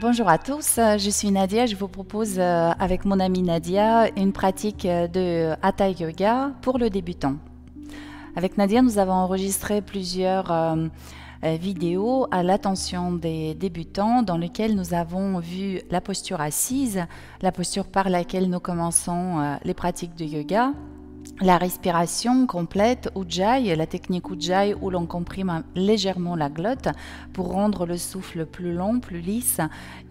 Bonjour à tous, je suis Nadia. Je vous propose avec mon amie Nadia une pratique de Hatha Yoga pour le débutant. Avec Nadia, nous avons enregistré plusieurs vidéos à l'attention des débutants dans lesquelles nous avons vu la posture assise, la posture par laquelle nous commençons les pratiques de yoga, la respiration complète, Ujjayi, la technique Ujjayi où l'on comprime légèrement la glotte pour rendre le souffle plus long, plus lisse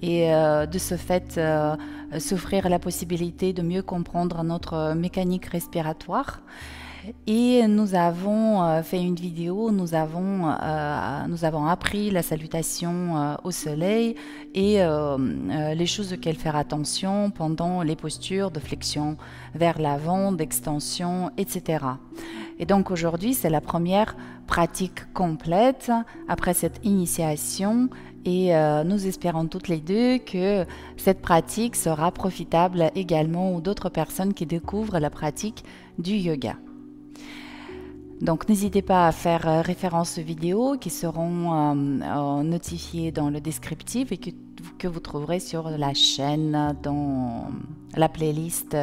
et de ce fait s'offrir la possibilité de mieux comprendre notre mécanique respiratoire. Et nous avons fait une vidéo, nous avons appris la salutation au soleil et les choses auxquelles faire attention pendant les postures de flexion vers l'avant, d'extension, etc. Et donc aujourd'hui, c'est la première pratique complète après cette initiation et nous espérons toutes les deux que cette pratique sera profitable également aux d'autres personnes qui découvrent la pratique du yoga. Donc n'hésitez pas à faire référence aux vidéos qui seront notifiées dans le descriptif et que vous trouverez sur la chaîne dans la playlist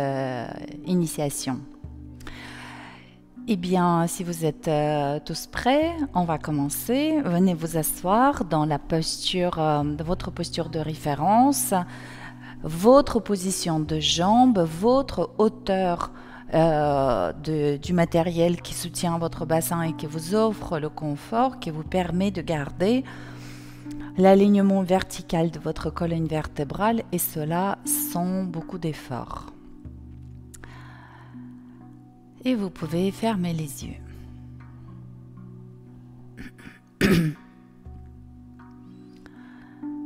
Initiation. Eh bien, si vous êtes tous prêts, on va commencer. Venez vous asseoir dans la posture, votre posture de référence, votre position de jambes, votre hauteur du matériel qui soutient votre bassin et qui vous offre le confort, qui vous permet de garder l'alignement vertical de votre colonne vertébrale et cela sans beaucoup d'effort. Et vous pouvez fermer les yeux.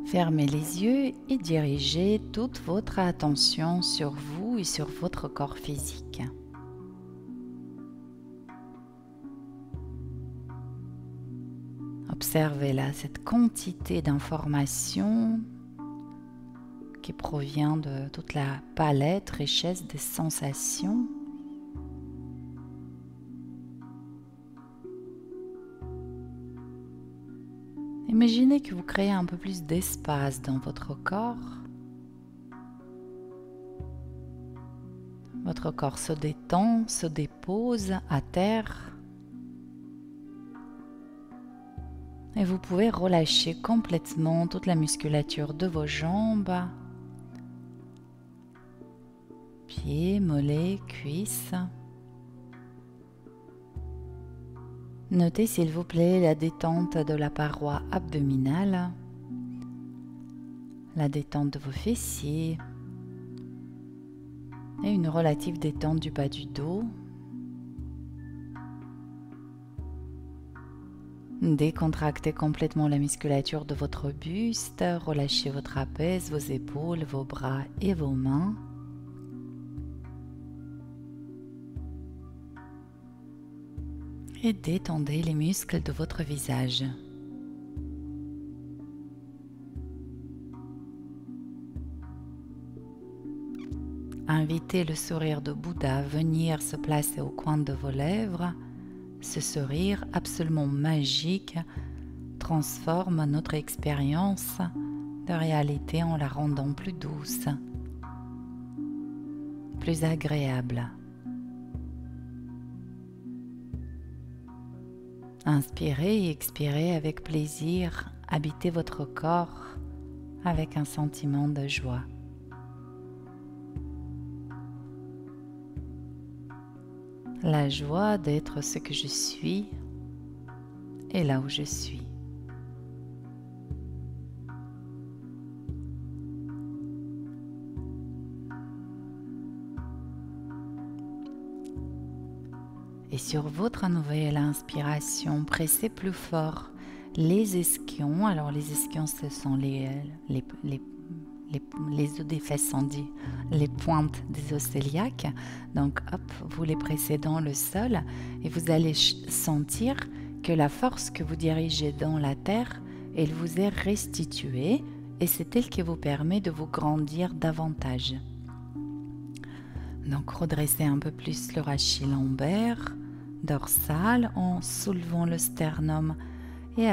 Fermez les yeux et dirigez toute votre attention sur vous et sur votre corps physique. Observez là cette quantité d'informations qui provient de toute la palette, richesse des sensations. Imaginez que vous créez un peu plus d'espace dans votre corps. Votre corps se détend, se dépose à terre. Et vous pouvez relâcher complètement toute la musculature de vos jambes, pieds, mollets, cuisses. Notez s'il vous plaît la détente de la paroi abdominale, la détente de vos fessiers et une relative détente du bas du dos. Décontractez complètement la musculature de votre buste, relâchez votre trapèze, vos épaules, vos bras et vos mains. Et détendez les muscles de votre visage. Invitez le sourire de Bouddha à venir se placer au coin de vos lèvres. Ce sourire absolument magique transforme notre expérience de réalité en la rendant plus douce, plus agréable. Inspirez et expirez avec plaisir, habitez votre corps avec un sentiment de joie. La joie d'être ce que je suis et là où je suis. Et sur votre nouvelle inspiration, pressez plus fort les ischions. Alors les ischions, ce sont les os des fesses, on dit, les pointes des os cœliaques. Donc hop, vous les pressez dans le sol et vous allez sentir que la force que vous dirigez dans la terre, elle vous est restituée et c'est elle qui vous permet de vous grandir davantage. Donc redressez un peu plus le rachis lombaire, dorsal en soulevant le sternum et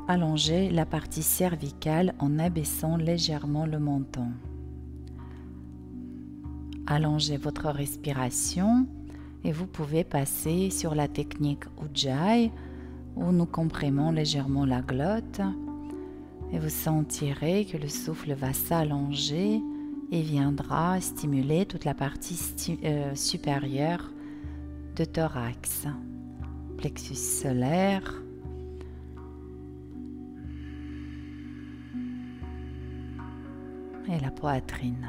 allonger la partie cervicale en abaissant légèrement le menton. Allongez votre respiration et vous pouvez passer sur la technique Ujjayi où nous comprimons légèrement la glotte et vous sentirez que le souffle va s'allonger et viendra stimuler toute la partie supérieure de thorax, plexus solaire, et la poitrine.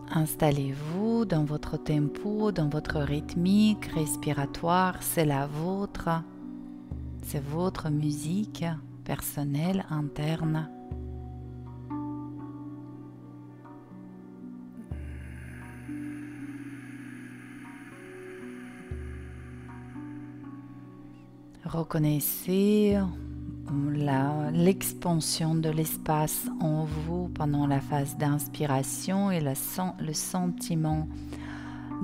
Installez-vous dans votre tempo, dans votre rythmique respiratoire, c'est la vôtre, c'est votre musique personnelle, interne. Reconnaissez l'expansion de l'espace en vous pendant la phase d'inspiration et le sentiment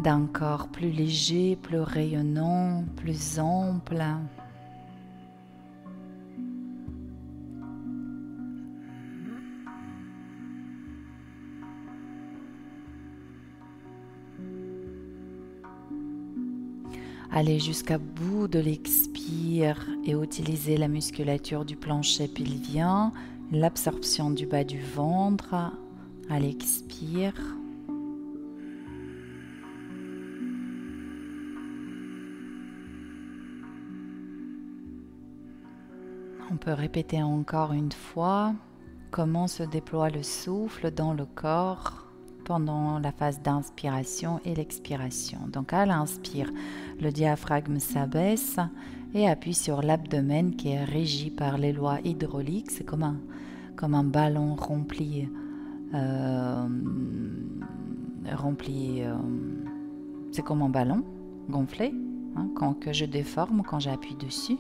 d'un corps plus léger, plus rayonnant, plus ample. Allez jusqu'au bout de l'expire et utilisez la musculature du plancher pelvien, l'absorption du bas du ventre à l'expire. On peut répéter encore une fois comment se déploie le souffle dans le corps pendant la phase d'inspiration et l'expiration. Donc à l'inspire, le diaphragme s'abaisse et appuie sur l'abdomen qui est régi par les lois hydrauliques. C'est comme un ballon rempli. C'est comme un ballon gonflé que je déforme quand j'appuie dessus.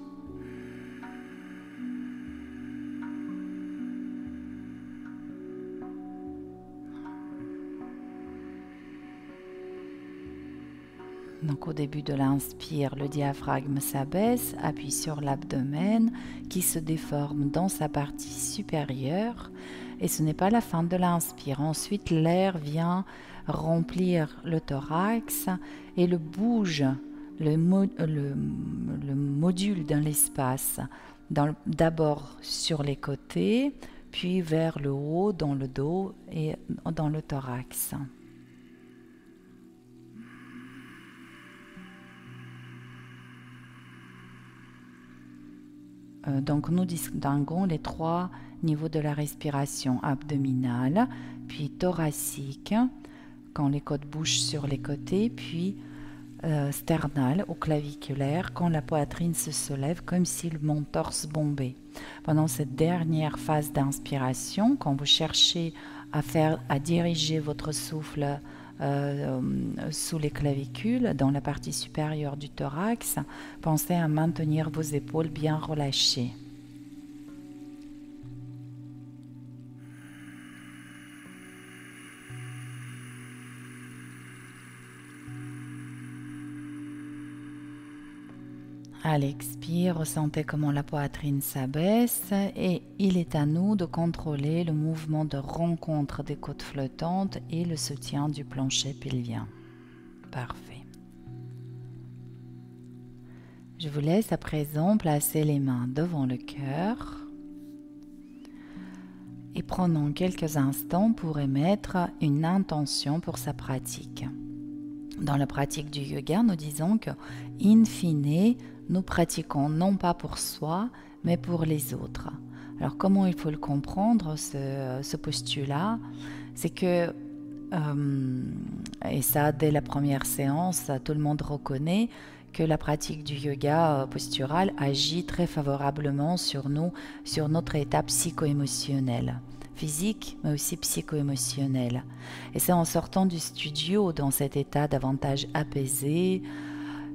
Donc au début de l'inspire, le diaphragme s'abaisse, appuie sur l'abdomen qui se déforme dans sa partie supérieure et ce n'est pas la fin de l'inspire. Ensuite, l'air vient remplir le thorax et le bouge, le module dans l'espace, d'abord sur les côtés, puis vers le haut, dans le dos et dans le thorax. Donc nous distinguons les 3 niveaux de la respiration: abdominale, puis thoracique, quand les côtes bougent sur les côtés, puis sternale ou claviculaire, quand la poitrine se soulève comme si mon torse bombait. Pendant cette dernière phase d'inspiration, quand vous cherchez à diriger votre souffle sous les clavicules, dans la partie supérieure du thorax, pensez à maintenir vos épaules bien relâchées. À l'expire, ressentez comment la poitrine s'abaisse et il est à nous de contrôler le mouvement de rencontre des côtes flottantes et le soutien du plancher pelvien. Parfait. Je vous laisse à présent placer les mains devant le cœur et prenons quelques instants pour émettre une intention pour sa pratique. Dans la pratique du yoga, nous disons que, in fine, nous pratiquons non pas pour soi, mais pour les autres. Alors, comment il faut le comprendre, ce postulat? C'est que, et ça, dès la première séance, tout le monde reconnaît que la pratique du yoga postural agit très favorablement sur nous, sur notre état psycho-émotionnel. Physique, mais aussi psycho-émotionnel. Et c'est en sortant du studio, dans cet état davantage apaisé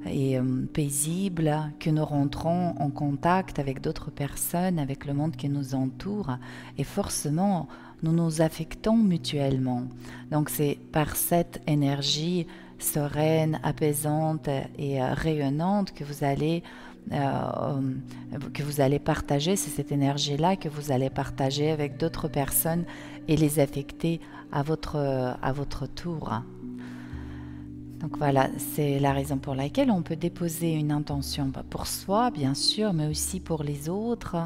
et paisible, que nous rentrons en contact avec d'autres personnes, avec le monde qui nous entoure, et forcément, nous nous affectons mutuellement. Donc c'est par cette énergie sereine, apaisante et rayonnante que vous allez partager. C'est cette énergie-là que vous allez partager avec d'autres personnes et les affecter à votre tour. Donc voilà, c'est la raison pour laquelle on peut déposer une intention pour soi, bien sûr, mais aussi pour les autres,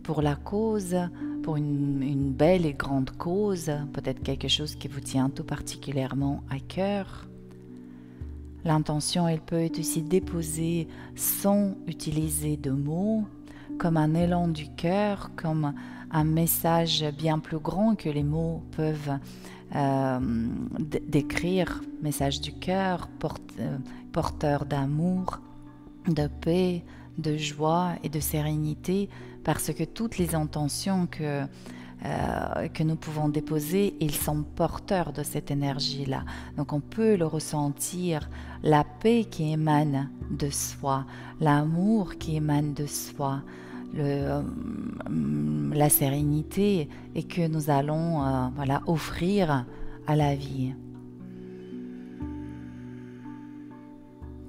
pour la cause, pour une belle et grande cause, peut-être quelque chose qui vous tient tout particulièrement à cœur. L'intention, elle peut être aussi déposée sans utiliser de mots, comme un élan du cœur, comme un message bien plus grand que les mots peuvent décrire, message du cœur, porteur d'amour, de paix, de joie et de sérénité, parce que toutes les intentions que nous pouvons déposer, ils sont porteurs de cette énergie-là. Donc on peut le ressentir, la paix qui émane de soi, l'amour qui émane de soi, la sérénité et que nous allons offrir à la vie.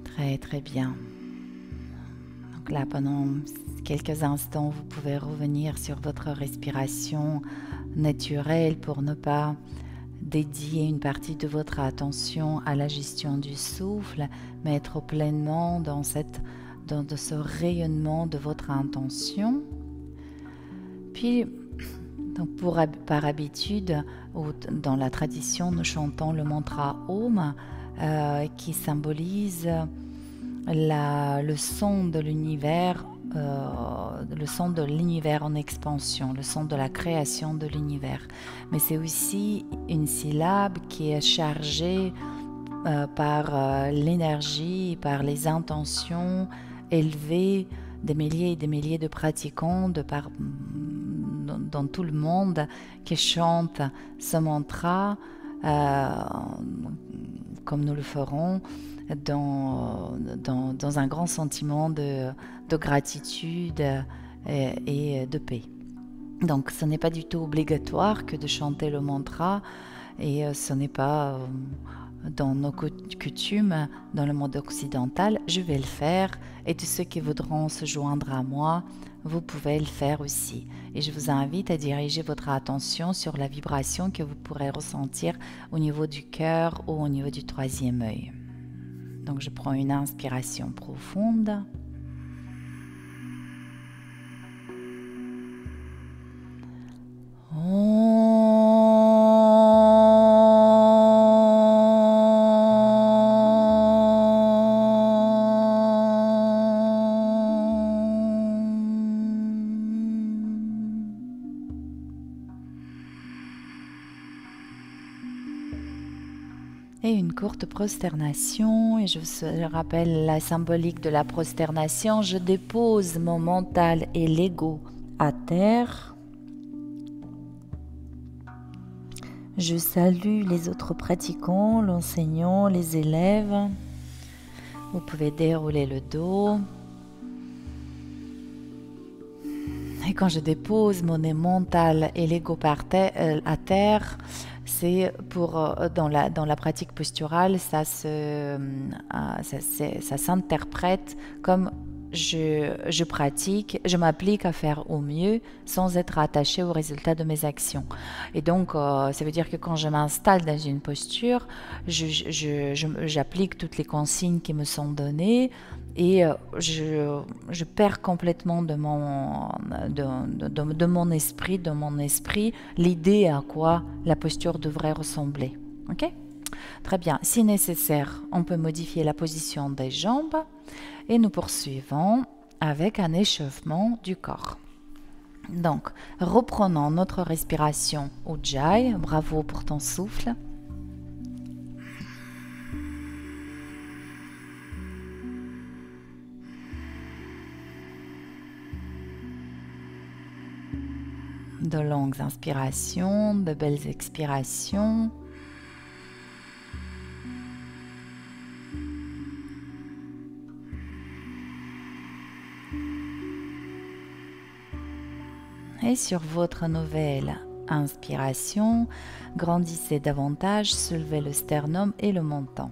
Très très bien. Donc là, pendant quelques instants, vous pouvez revenir sur votre respiration naturelle pour ne pas dédier une partie de votre attention à la gestion du souffle, mais être pleinement dans ce rayonnement de votre intention. Puis, donc par habitude, dans la tradition, nous chantons le mantra Om qui symbolise le son de l'univers, le son de l'univers en expansion, le son de la création de l'univers. Mais c'est aussi une syllabe qui est chargée par l'énergie, par les intentions élevées des milliers et des milliers de pratiquants dans tout le monde qui chantent ce mantra comme nous le ferons dans un grand sentiment de gratitude et de paix. Donc ce n'est pas du tout obligatoire que de chanter le mantra et ce n'est pas dans nos coutumes dans le monde occidental. Je vais le faire et tous ceux qui voudront se joindre à moi, vous pouvez le faire aussi. Et je vous invite à diriger votre attention sur la vibration que vous pourrez ressentir au niveau du cœur ou au niveau du troisième œil. Donc je prends une inspiration profonde. Et une courte prosternation, et je vous rappelle la symbolique de la prosternation. Je dépose mon mental et l'ego à terre. Je salue les autres pratiquants, l'enseignant, les élèves. Vous pouvez dérouler le dos. Et quand je dépose mon mental et l'ego à terre, c'est dans la pratique posturale, ça s'interprète comme je pratique, je m'applique à faire au mieux sans être attaché au résultat de mes actions. Et donc, ça veut dire que quand je m'installe dans une posture, j'applique toutes les consignes qui me sont données et je perds complètement de mon esprit l'idée à quoi la posture devrait ressembler. Ok ? Très bien. Si nécessaire, on peut modifier la position des jambes et nous poursuivons avec un échauffement du corps. Donc, reprenons notre respiration Ujjayi. Bravo pour ton souffle. De longues inspirations, de belles expirations. Et sur votre nouvelle inspiration, grandissez davantage, soulevez le sternum et le menton.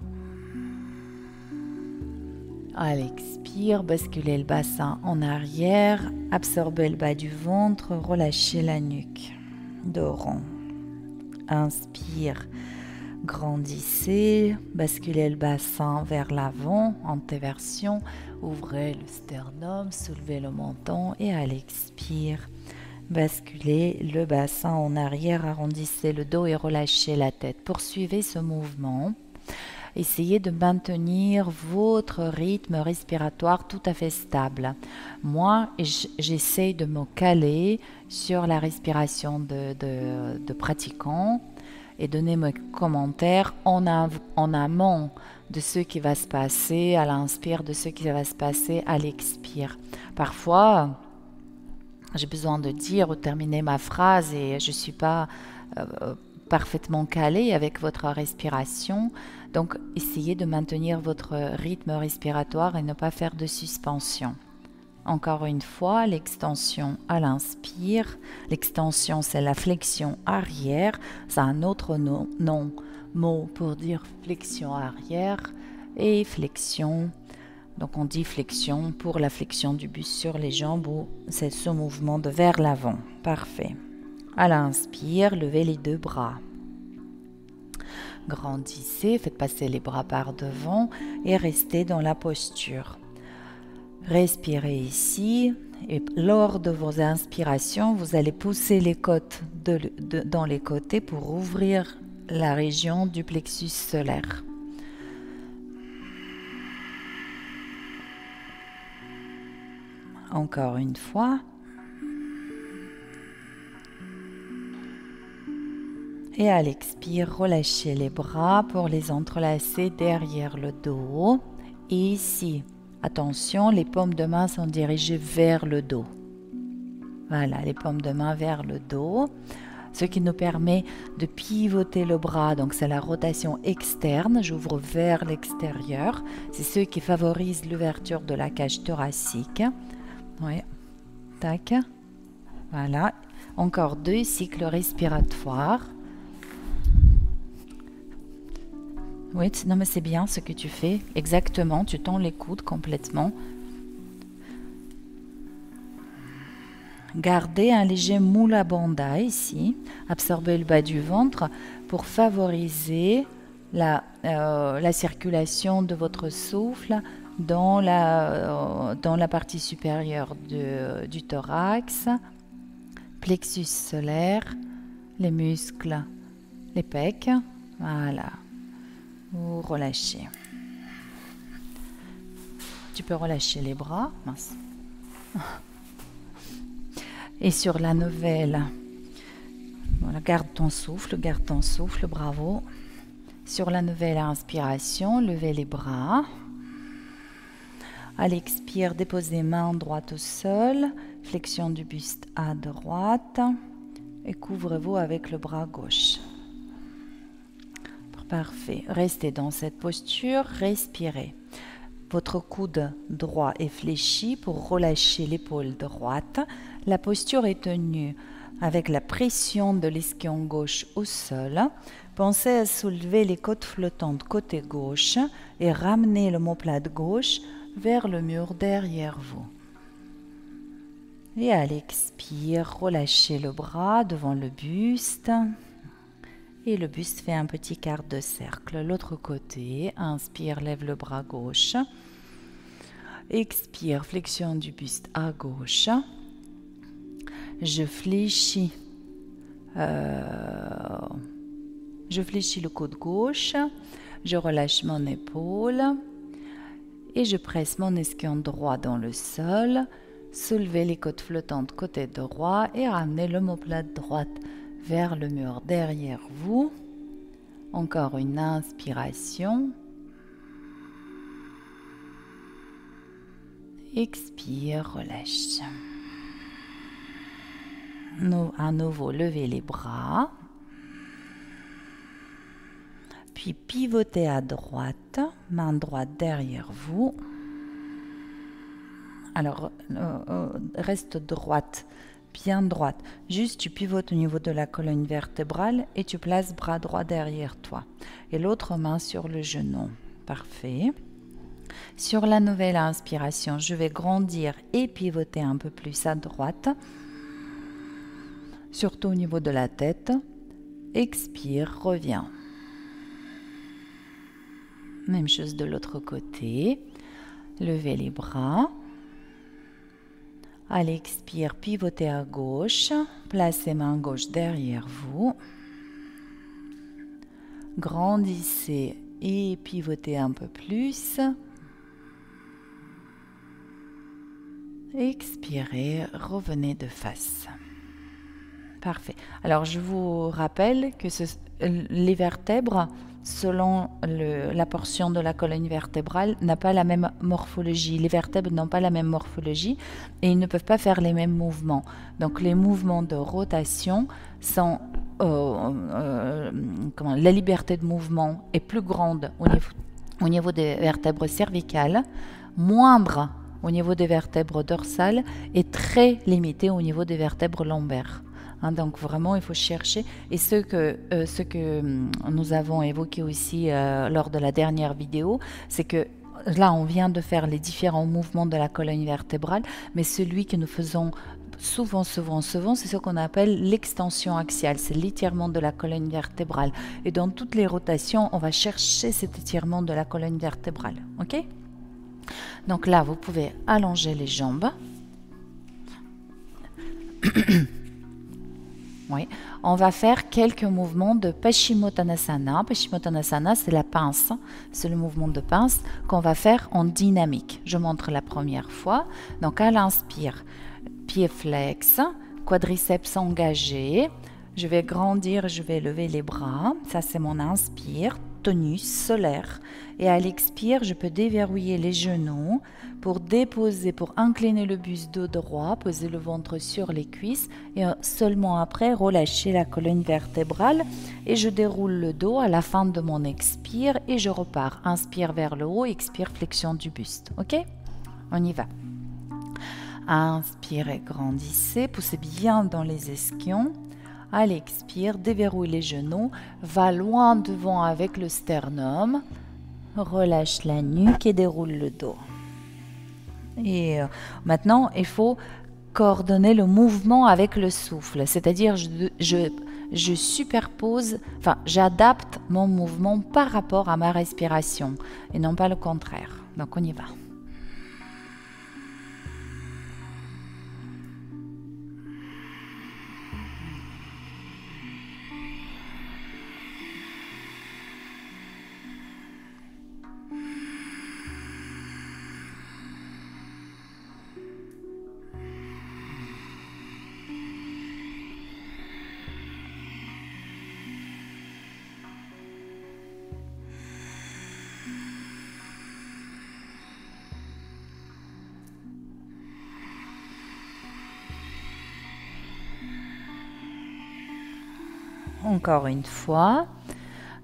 À l'expire, basculez le bassin en arrière, absorbez le bas du ventre, relâchez la nuque. Dos rond. Inspire, grandissez, basculez le bassin vers l'avant, antéversion, ouvrez le sternum, soulevez le menton et à l'expire, basculez le bassin en arrière, arrondissez le dos et relâchez la tête. Poursuivez ce mouvement. Essayez de maintenir votre rythme respiratoire tout à fait stable. Moi, j'essaye de me caler sur la respiration de pratiquants et donner mes commentaires en amont de ce qui va se passer à l'inspire, de ce qui va se passer à l'expire. Parfois, j'ai besoin de dire ou terminer ma phrase et je ne suis pas parfaitement calée avec votre respiration. Donc, essayez de maintenir votre rythme respiratoire et ne pas faire de suspension. Encore une fois, l'extension à l'inspire. L'extension, c'est la flexion arrière. C'est un autre mot pour dire flexion arrière et flexion. Donc, on dit flexion pour la flexion du buste sur les jambes ou c'est ce mouvement de vers l'avant. Parfait. À l'inspire, levez les deux bras. Grandissez, faites passer les bras par devant et restez dans la posture. Respirez ici et lors de vos inspirations, vous allez pousser les côtes dans les côtés pour ouvrir la région du plexus solaire. Encore une fois. Et à l'expire, relâchez les bras pour les entrelacer derrière le dos. Et ici, attention, les paumes de main sont dirigées vers le dos. Voilà, les paumes de main vers le dos. Ce qui nous permet de pivoter le bras. Donc, c'est la rotation externe. J'ouvre vers l'extérieur. C'est ce qui favorise l'ouverture de la cage thoracique. Oui. Tac. Voilà. Encore 2 cycles respiratoires. Oui, non mais c'est bien ce que tu fais. Exactement, tu tends les coudes complètement. Gardez un léger moula bandha ici. Absorbez le bas du ventre pour favoriser la circulation de votre souffle dans la partie supérieure du thorax, plexus solaire, les muscles, les pecs. Voilà. Vous relâchez. Tu peux relâcher les bras. Mince. Et sur la nouvelle, voilà, garde ton souffle, bravo. Sur la nouvelle inspiration, levez les bras. À l'expire, déposez main droite au sol, flexion du buste à droite et couvrez-vous avec le bras gauche. Parfait. Restez dans cette posture, respirez. Votre coude droit est fléchi pour relâcher l'épaule droite. La posture est tenue avec la pression de l'ischio gauche au sol. Pensez à soulever les côtes flottantes côté gauche et ramener l'omoplate gauche vers le mur derrière vous. Et à l'expire, relâchez le bras devant le buste. Et le buste fait un petit quart de cercle. L'autre côté, inspire, lève le bras gauche. Expire, flexion du buste à gauche. Je fléchis le coude gauche. Je relâche mon épaule. Et je presse mon ischion droit dans le sol. Soulevez les côtes flottantes côté droit et ramenez l'omoplate droite vers le mur derrière vous. Encore une inspiration. Expire, relâche. À nouveau, levez les bras. Puis pivotez à droite, main droite derrière vous. Alors, reste droite. Bien droite. Juste, tu pivotes au niveau de la colonne vertébrale et tu places bras droit derrière toi. Et l'autre main sur le genou. Parfait. Sur la nouvelle inspiration, je vais grandir et pivoter un peu plus à droite, surtout au niveau de la tête. Expire, reviens. Même chose de l'autre côté. Levez les bras. À l'expire, pivotez à gauche. Placez main gauche derrière vous. Grandissez et pivotez un peu plus. Expirez, revenez de face. Parfait. Alors, je vous rappelle que les vertèbres, selon la portion de la colonne vertébrale, n'a pas la même morphologie. Les vertèbres n'ont pas la même morphologie et ils ne peuvent pas faire les mêmes mouvements. Donc, les mouvements de rotation sont... la liberté de mouvement est plus grande au niveau des vertèbres cervicales, moindre au niveau des vertèbres dorsales et très limitée au niveau des vertèbres lombaires. Donc vraiment, il faut chercher. Et ce que nous avons évoqué aussi lors de la dernière vidéo, c'est que là, on vient de faire les différents mouvements de la colonne vertébrale, mais celui que nous faisons souvent, c'est ce qu'on appelle l'extension axiale, c'est l'étirement de la colonne vertébrale. Et dans toutes les rotations, on va chercher cet étirement de la colonne vertébrale. Ok ? Donc là, vous pouvez allonger les jambes. Oui, on va faire quelques mouvements de Paschimottanasana. Paschimottanasana, c'est la pince. C'est le mouvement de pince qu'on va faire en dynamique. Je montre la première fois. Donc à l'inspire, pied flex, quadriceps engagé. Je vais grandir, je vais lever les bras. Ça, c'est mon inspire, tonus solaire. Et à l'expire, je peux déverrouiller les genoux pour déposer, pour incliner le buste dos droit, poser le ventre sur les cuisses et seulement après relâcher la colonne vertébrale et je déroule le dos à la fin de mon expire et je repars. Inspire vers le haut, expire, flexion du buste. Ok ? On y va. Inspirez, grandissez, poussez bien dans les ischions. À l'expire, déverrouille les genoux, va loin devant avec le sternum, relâche la nuque et déroule le dos. Et maintenant, il faut coordonner le mouvement avec le souffle, c'est-à-dire je superpose, j'adapte mon mouvement par rapport à ma respiration et non pas le contraire. Donc on y va. Encore une fois,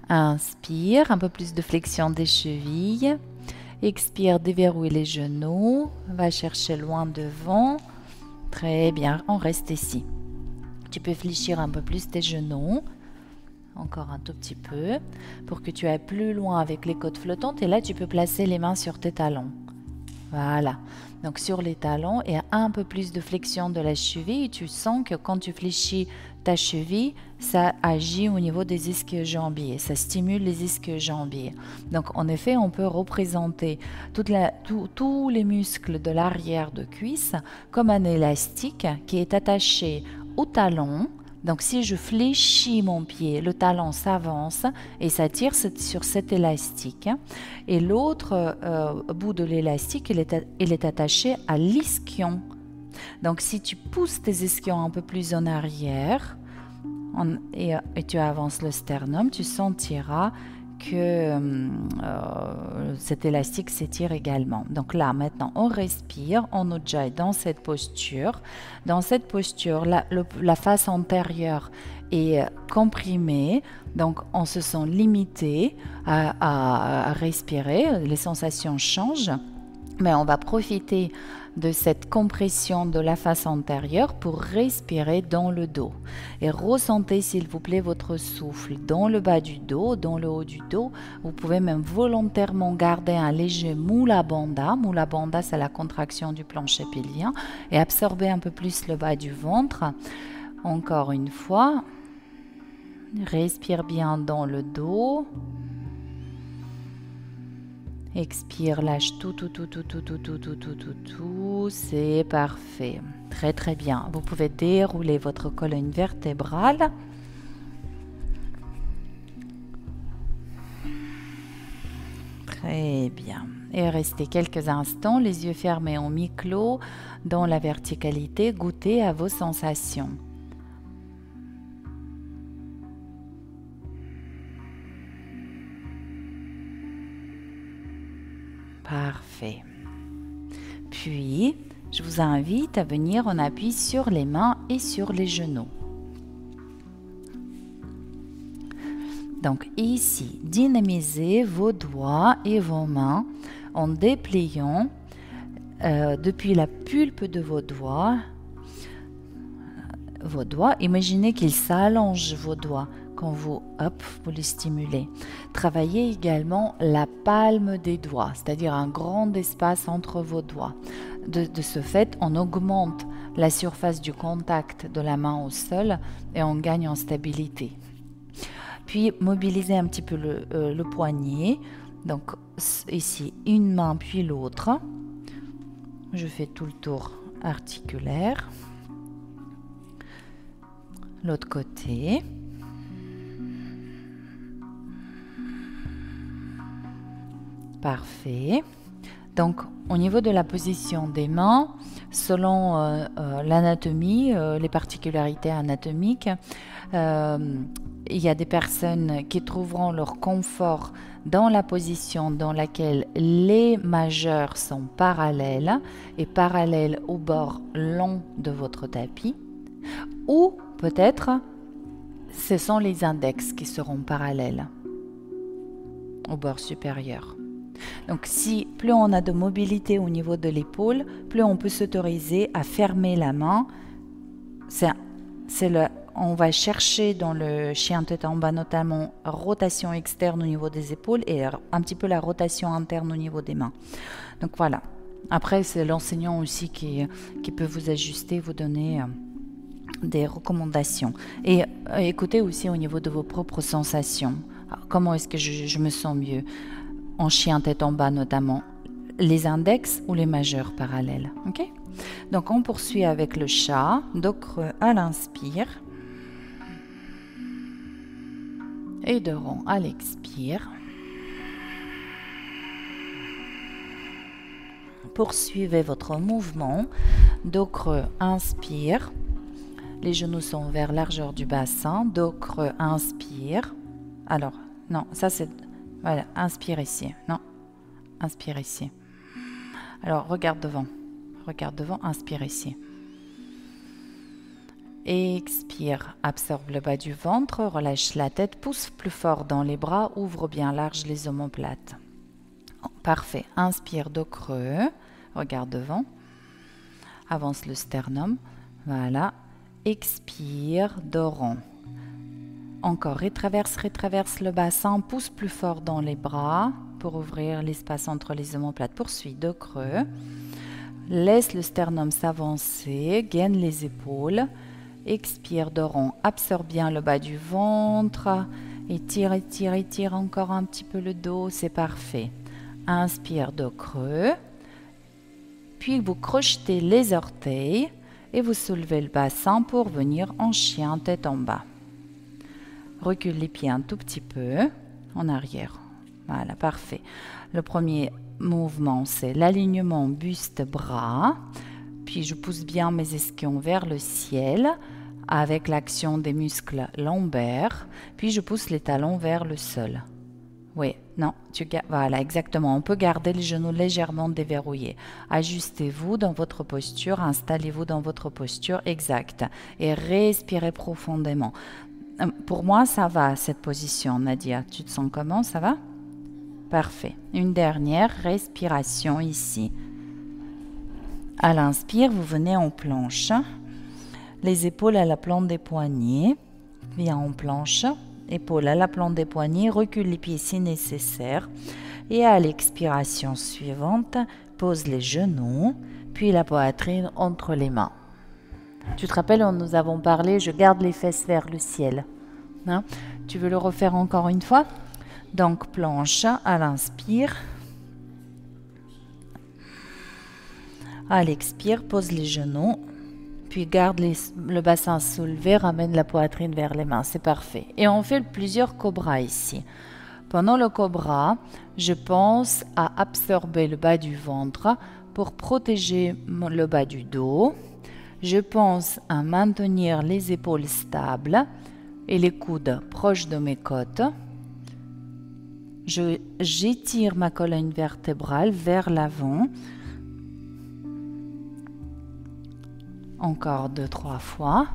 inspire, un peu plus de flexion des chevilles, expire, déverrouille les genoux, va chercher loin devant, très bien, on reste ici. Tu peux fléchir un peu plus tes genoux, encore un tout petit peu, pour que tu ailles plus loin avec les côtes flottantes et là tu peux placer les mains sur tes talons. Voilà, donc sur les talons et un peu plus de flexion de la cheville, tu sens que quand tu fléchis ta cheville, ça agit au niveau des ischio-jambiers, ça stimule les ischio-jambiers. Donc en effet, on peut représenter tous les muscles de l'arrière de cuisse comme un élastique qui est attaché au talon. Donc si je fléchis mon pied, le talon s'avance et s'attire sur cet élastique. Et l'autre bout de l'élastique, il est attaché à l'ischion. Donc si tu pousses tes ischions un peu plus en arrière et tu avances le sternum, tu sentiras que cet élastique s'étire également. Donc là, maintenant, on respire, on ujjayi dans cette posture. Dans cette posture, la face antérieure est comprimée, donc on se sent limité à respirer, les sensations changent, mais on va profiter de cette compression de la face antérieure pour respirer dans le dos. Et ressentez s'il vous plaît votre souffle dans le bas du dos, dans le haut du dos. Vous pouvez même volontairement garder un léger Mula Bandha. Mula Bandha, c'est la contraction du plancher pelvien. Et absorber un peu plus le bas du ventre. Encore une fois. Respire bien dans le dos. Expire, lâche tout, c'est parfait. Très très bien. Vous pouvez dérouler votre colonne vertébrale. Très bien. Et restez quelques instants, les yeux fermés en mi-clos, dans la verticalité, goûtez à vos sensations. Parfait. Puis, je vous invite à venir en appui sur les mains et sur les genoux. Donc ici, dynamisez vos doigts et vos mains en dépliant depuis la pulpe de vos doigts. Imaginez qu'ils s'allongent vos doigts quand vous les stimulez. Travaillez également la palme des doigts, c'est-à-dire un grand espace entre vos doigts. De ce fait, on augmente la surface du contact de la main au sol et on gagne en stabilité. Puis, mobilisez un petit peu le poignet. Donc, ici, une main puis l'autre. Je fais tout le tour articulaire. L'autre côté. Parfait. Donc, au niveau de la position des mains, selon l'anatomie, les particularités anatomiques, il y a des personnes qui trouveront leur confort dans la position dans laquelle les majeurs sont parallèles et parallèles au bord long de votre tapis, ou peut-être ce sont les index qui seront parallèles au bord supérieur. Donc si plus on a de mobilité au niveau de l'épaule, plus on peut s'autoriser à fermer la main. On va chercher dans le chien tête en bas notamment rotation externe au niveau des épaules et un petit peu la rotation interne au niveau des mains. Donc voilà. Après c'est l'enseignant aussi qui peut vous ajuster, vous donner des recommandations. Et écoutez aussi au niveau de vos propres sensations. Alors, comment est-ce que je me sens mieux en chien tête en bas notamment, les index ou les majeurs parallèles. Ok? Donc on poursuit avec le chat, dos creux à l'inspire et de rond à l'expire. Poursuivez votre mouvement, dos creux, inspire, les genoux sont vers largeur du bassin, dos creux, inspire. Alors, non, ça c'est... Voilà, inspire ici. Non, inspire ici. Alors, regarde devant, inspire ici. Expire, absorbe le bas du ventre, relâche la tête, pousse plus fort dans les bras, ouvre bien large les omoplates. Parfait, inspire, dos creux, regarde devant, avance le sternum, voilà. Expire, dos rond. Encore, rétraverse le bassin, pousse plus fort dans les bras pour ouvrir l'espace entre les omoplates. Poursuis, dos creux. Laisse le sternum s'avancer, gaine les épaules. Expire, dos rond. Absorbe bien le bas du ventre. Étire encore un petit peu le dos, c'est parfait. Inspire, dos creux. Puis vous crochetez les orteils et vous soulevez le bassin pour venir en chien tête en bas. Recule les pieds un tout petit peu en arrière. Voilà, parfait. Le premier mouvement, c'est l'alignement buste-bras. Puis je pousse bien mes ischions vers le ciel avec l'action des muscles lombaires. Puis je pousse les talons vers le sol. Oui, non, voilà, exactement. On peut garder les genoux légèrement déverrouillés. Ajustez-vous dans votre posture, installez-vous dans votre posture exacte et respirez profondément. Pour moi, ça va, cette position, Nadia. Tu te sens comment? Ça va? Parfait. Une dernière respiration ici. À l'inspire, vous venez en planche. Les épaules à la plante des poignets. Viens en planche. Épaules à la plante des poignets. Recule les pieds si nécessaire. Et à l'expiration suivante, pose les genoux, puis la poitrine entre les mains. Tu te rappelles, nous avons parlé, je garde les fesses vers le ciel. Hein? Tu veux le refaire encore une fois? Donc, planche à l'inspire. À l'expire, pose les genoux, puis garde le bassin soulevé, ramène la poitrine vers les mains. C'est parfait. Et on fait plusieurs cobras ici. Pendant le cobra, je pense à absorber le bas du ventre pour protéger le bas du dos. Je pense à maintenir les épaules stables et les coudes proches de mes côtes. J'étire ma colonne vertébrale vers l'avant. Encore 2-3 fois.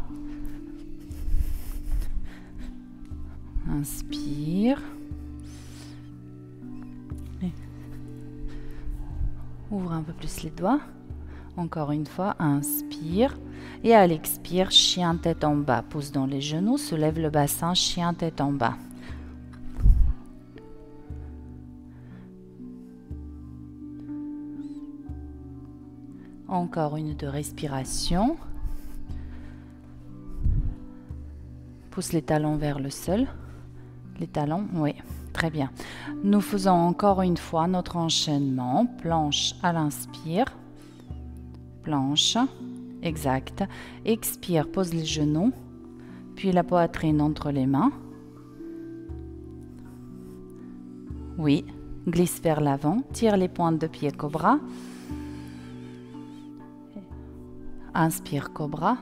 Inspire. Ouvre un peu plus les doigts. Encore une fois, inspire. Et à l'expire, chien tête en bas. Pousse dans les genoux, soulève le bassin, chien tête en bas. Encore une ou deux respirations. Pousse les talons vers le sol. Les talons, oui, très bien. Nous faisons encore une fois notre enchaînement. Planche à l'inspire. Planche, exact. Expire, pose les genoux, puis la poitrine entre les mains. Oui, glisse vers l'avant, tire les pointes de pied cobra. Inspire cobra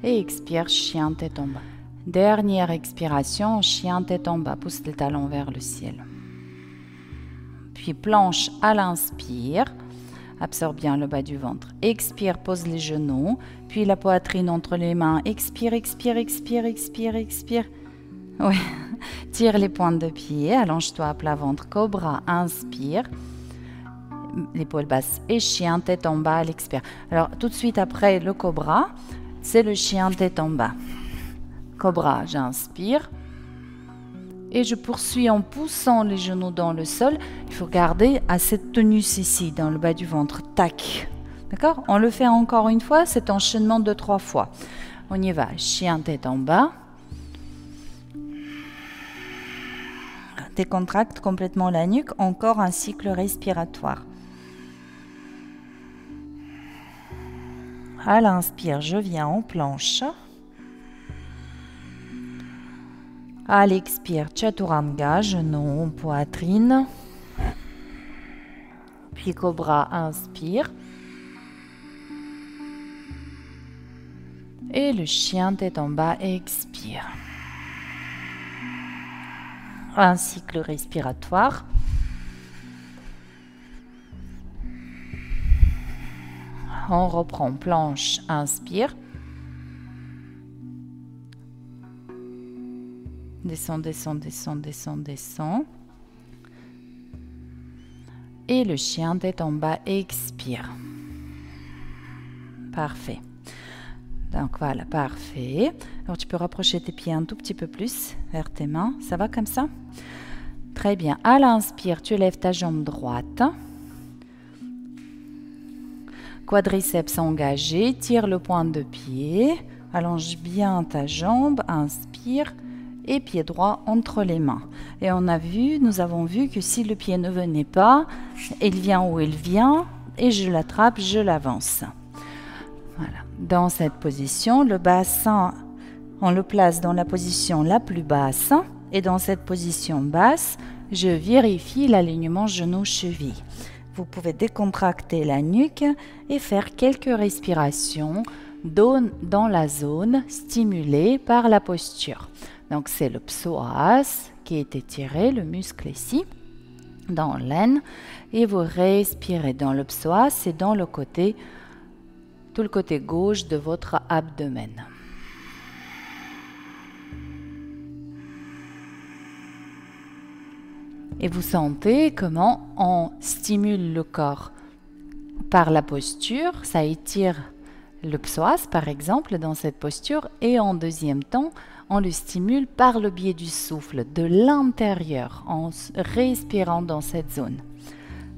et expire chien tête en bas. Dernière expiration, chien tête en bas, pousse les talons vers le ciel. Puis planche à l'inspire, absorbe bien le bas du ventre. Expire, pose les genoux, puis la poitrine entre les mains. Expire, expire, expire, expire, expire. Oui, tire les pointes de pied, allonge-toi à plat ventre, cobra, inspire. L'épaule basse et chien tête en bas à l'expire. Alors tout de suite après le cobra, c'est le chien tête en bas. Cobra, j'inspire et je poursuis en poussant les genoux dans le sol. Il faut garder à cette tenue ici dans le bas du ventre. Tac. D'accord? On le fait encore une fois, cet enchaînement de 3 fois. On y va. Chien tête en bas. Décontracte complètement la nuque. Encore un cycle respiratoire. À l'inspire, je viens en planche. À l'expire, Chaturanga, genou, poitrine. Puis cobra, inspire. Et le chien tête en bas, expire. Un cycle respiratoire. On reprend planche, inspire. Descend, descend, descend, descend, descend. Et le chien tête en bas, expire. Parfait. Donc voilà, parfait. Alors tu peux rapprocher tes pieds un tout petit peu plus vers tes mains. Ça va comme ça? Très bien. À l'inspire, tu lèves ta jambe droite. Quadriceps engagé, tire le point de pied, allonge bien ta jambe, inspire et pied droit entre les mains. Et nous avons vu que si le pied ne venait pas, il vient où il vient et je l'attrape, je l'avance. Voilà. Dans cette position, le bassin, on le place dans la position la plus basse et dans cette position basse, je vérifie l'alignement genou-cheville. Vous pouvez décontracter la nuque et faire quelques respirations dans la zone stimulée par la posture. Donc c'est le psoas qui est étiré, le muscle ici, dans l'aine. Et vous respirez dans le psoas et dans tout le côté gauche de votre abdomen. Et vous sentez comment on stimule le corps par la posture, ça étire le psoas par exemple dans cette posture, et en deuxième temps, on le stimule par le biais du souffle, de l'intérieur, en respirant dans cette zone.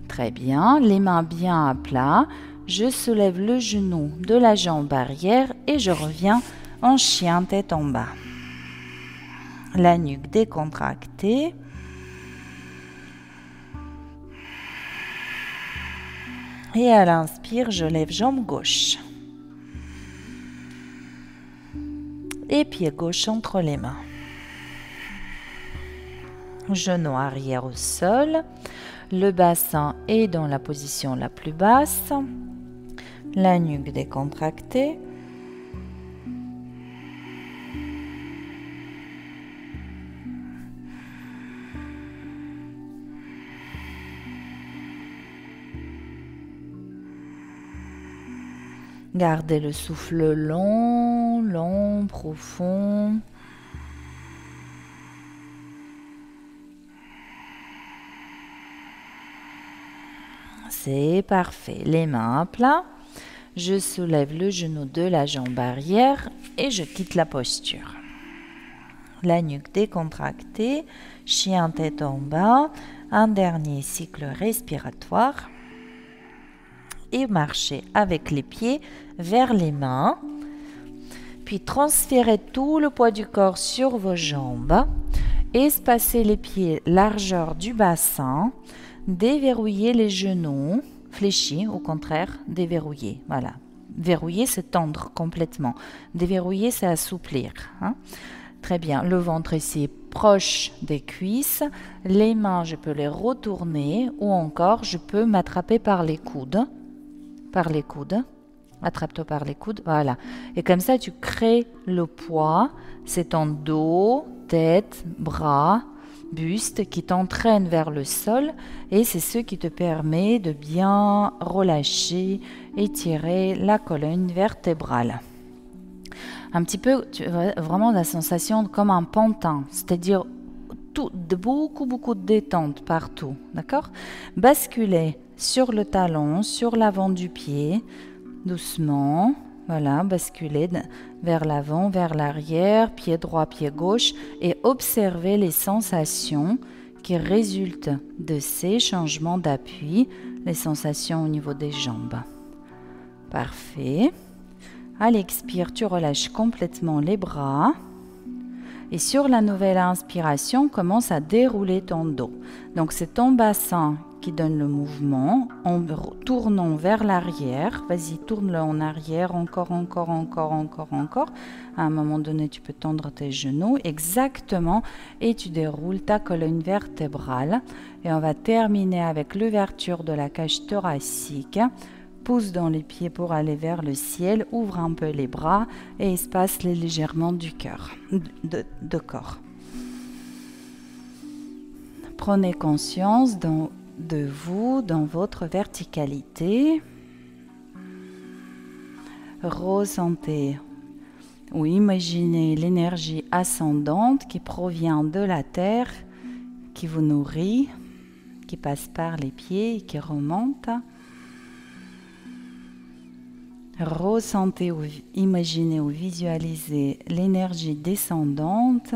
Très bien, les mains bien à plat, je soulève le genou de la jambe arrière et je reviens en chien tête en bas. La nuque décontractée. Et à l'inspire, je lève jambe gauche. Et pied gauche entre les mains. Genou arrière au sol. Le bassin est dans la position la plus basse. La nuque décontractée. Gardez le souffle long, long, profond. C'est parfait. Les mains à plat. Je soulève le genou de la jambe arrière et je quitte la posture. La nuque décontractée, chien tête en bas, un dernier cycle respiratoire. Et marchez avec les pieds vers les mains. Puis transférez tout le poids du corps sur vos jambes. Espacez les pieds largeur du bassin. Déverrouillez les genoux. Fléchis, au contraire, déverrouiller. Voilà. Verrouiller, c'est tendre complètement. Déverrouiller, c'est assouplir. Hein? Très bien. Le ventre ici est proche des cuisses. Les mains, je peux les retourner ou encore, je peux m'attraper par les coudes. Par les coudes. Attrape-toi par les coudes. Voilà. Et comme ça, tu crées le poids. C'est ton dos, tête, bras, buste qui t'entraîne vers le sol. Et c'est ce qui te permet de bien relâcher, étirer la colonne vertébrale. Un petit peu, vraiment la sensation comme un pantin. C'est-à-dire beaucoup de détente partout. D'accord? Basculez sur le talon, sur l'avant du pied, doucement, voilà, basculez vers l'avant, vers l'arrière, pied droit, pied gauche, et observez les sensations qui résultent de ces changements d'appui, les sensations au niveau des jambes. Parfait. À l'expire, tu relâches complètement les bras. Et sur la nouvelle inspiration, commence à dérouler ton dos. Donc c'est ton bassin qui donne le mouvement en tournant vers l'arrière. Vas-y, tourne-le en arrière, encore. À un moment donné, tu peux tendre tes genoux, exactement, et tu déroules ta colonne vertébrale. Et on va terminer avec l'ouverture de la cage thoracique. Pousse dans les pieds pour aller vers le ciel, ouvre un peu les bras et espace-les légèrement du cœur, de corps. Prenez conscience de vous, dans votre verticalité. Ressentez ou imaginez l'énergie ascendante qui provient de la terre, qui vous nourrit, qui passe par les pieds et qui remonte. Ressentez ou imaginez ou visualisez l'énergie descendante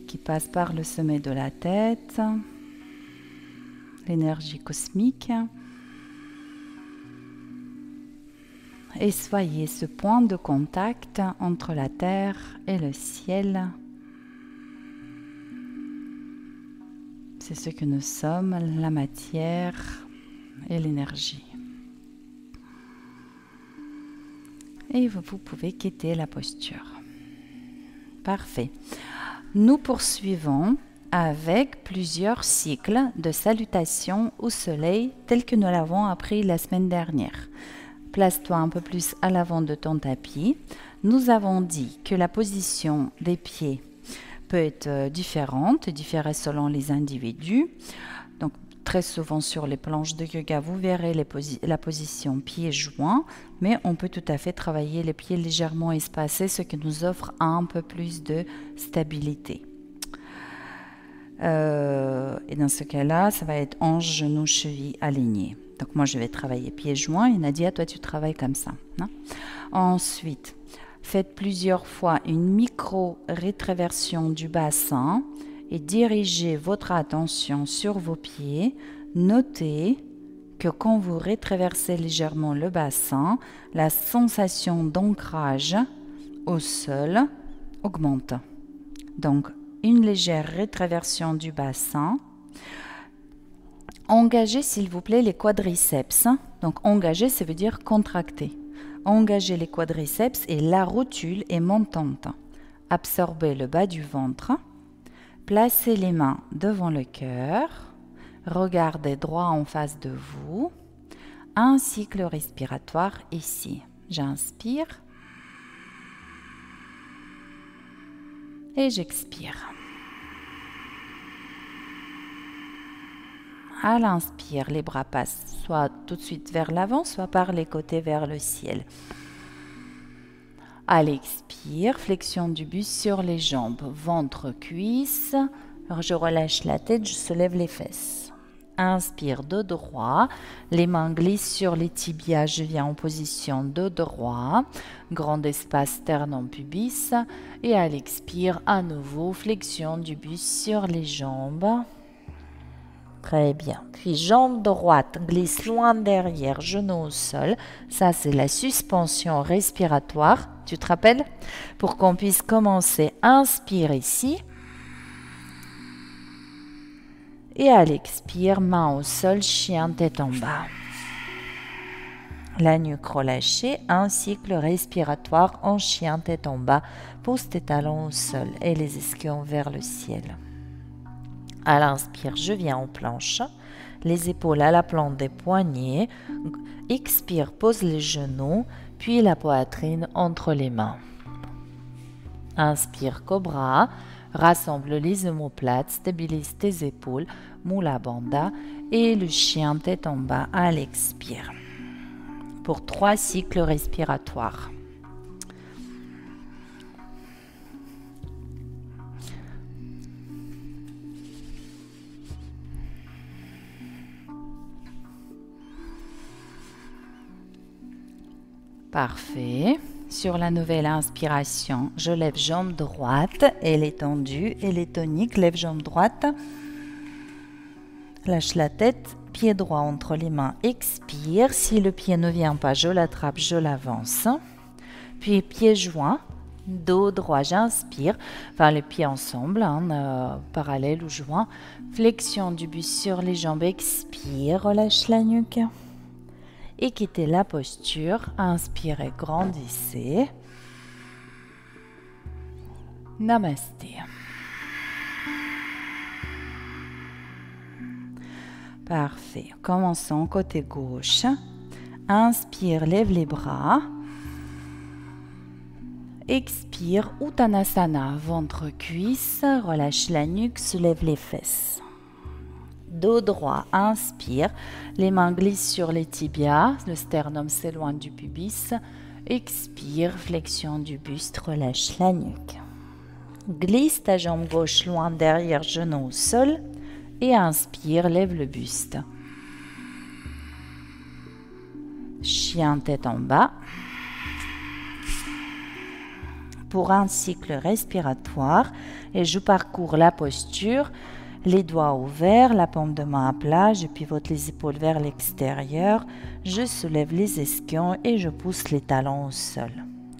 qui passe par le sommet de la tête, l'énergie cosmique. Et soyez ce point de contact entre la terre et le ciel. C'est ce que nous sommes, la matière et l'énergie. Et vous pouvez quitter la posture. Parfait. Nous poursuivons avec plusieurs cycles de salutations au soleil tels que nous l'avons appris la semaine dernière. Place-toi un peu plus à l'avant de ton tapis. Nous avons dit que la position des pieds peut être différente, différée selon les individus. Donc, très souvent sur les planches de yoga, vous verrez la position pieds-joints, mais on peut tout à fait travailler les pieds légèrement espacés, ce qui nous offre un peu plus de stabilité. Et dans ce cas-là, ça va être hanches, genoux, chevilles alignés. Donc moi je vais travailler pieds joints et Nadia, toi tu travailles comme ça. Hein? Ensuite, faites plusieurs fois une micro-rétroversion du bassin et dirigez votre attention sur vos pieds. Notez que quand vous rétraversez légèrement le bassin, la sensation d'ancrage au sol augmente. Donc, une légère rétraversion du bassin. Engagez, s'il vous plaît, les quadriceps. Donc, engager, ça veut dire contracter. Engagez les quadriceps et la rotule est montante. Absorbez le bas du ventre. Placez les mains devant le cœur. Regardez droit en face de vous. Un cycle respiratoire ici. J'inspire. Et j'expire. À l'inspire, les bras passent soit tout de suite vers l'avant, soit par les côtés vers le ciel. À l'expire, flexion du buste sur les jambes, ventre, cuisse. Alors je relâche la tête, je soulève les fesses. Inspire, dos droit, les mains glissent sur les tibias, je viens en position dos droit, grand espace sternum pubis. Et à l'expire, à nouveau, flexion du buste sur les jambes. Très bien. Puis jambe droite glisse loin derrière, genou au sol. Ça, c'est la suspension respiratoire. Tu te rappelles? Pour qu'on puisse commencer, inspire ici. Et à l'expire, main au sol, chien tête en bas. La nuque relâchée, un cycle respiratoire en chien tête en bas. Pose tes talons au sol et les ischions vers le ciel. À l'inspire, je viens en planche, les épaules à la plante des poignets. Expire, pose les genoux, puis la poitrine entre les mains. Inspire, cobra, rassemble les omoplates, stabilise tes épaules, Mula Bandha et le chien tête en bas à l'expire. Pour 3 cycles respiratoires. Parfait. Sur la nouvelle inspiration, je lève jambe droite, elle est tendue, elle est tonique, lève jambe droite. Lâche la tête, pied droit entre les mains, expire. Si le pied ne vient pas, je l'attrape, je l'avance. Puis pied joint, dos droit, j'inspire. Enfin, les pieds ensemble, parallèles ou joints. Flexion du buste sur les jambes, expire, relâche la nuque. Et quittez la posture, inspirez, grandissez. Namasté. Parfait. Commençons côté gauche. Inspire, lève les bras. Expire, Uttanasana, ventre, cuisse. Relâche la nuque, soulève les fesses. Dos droit, inspire, les mains glissent sur les tibias, le sternum s'éloigne du pubis. Expire, flexion du buste, relâche la nuque. Glisse ta jambe gauche loin derrière, genou au sol. Et inspire, lève le buste. Chien tête en bas. Pour un cycle respiratoire, et je parcours la posture. Les doigts ouverts, la paume de main à plat, je pivote les épaules vers l'extérieur, je soulève les ischions et je pousse les talons au sol.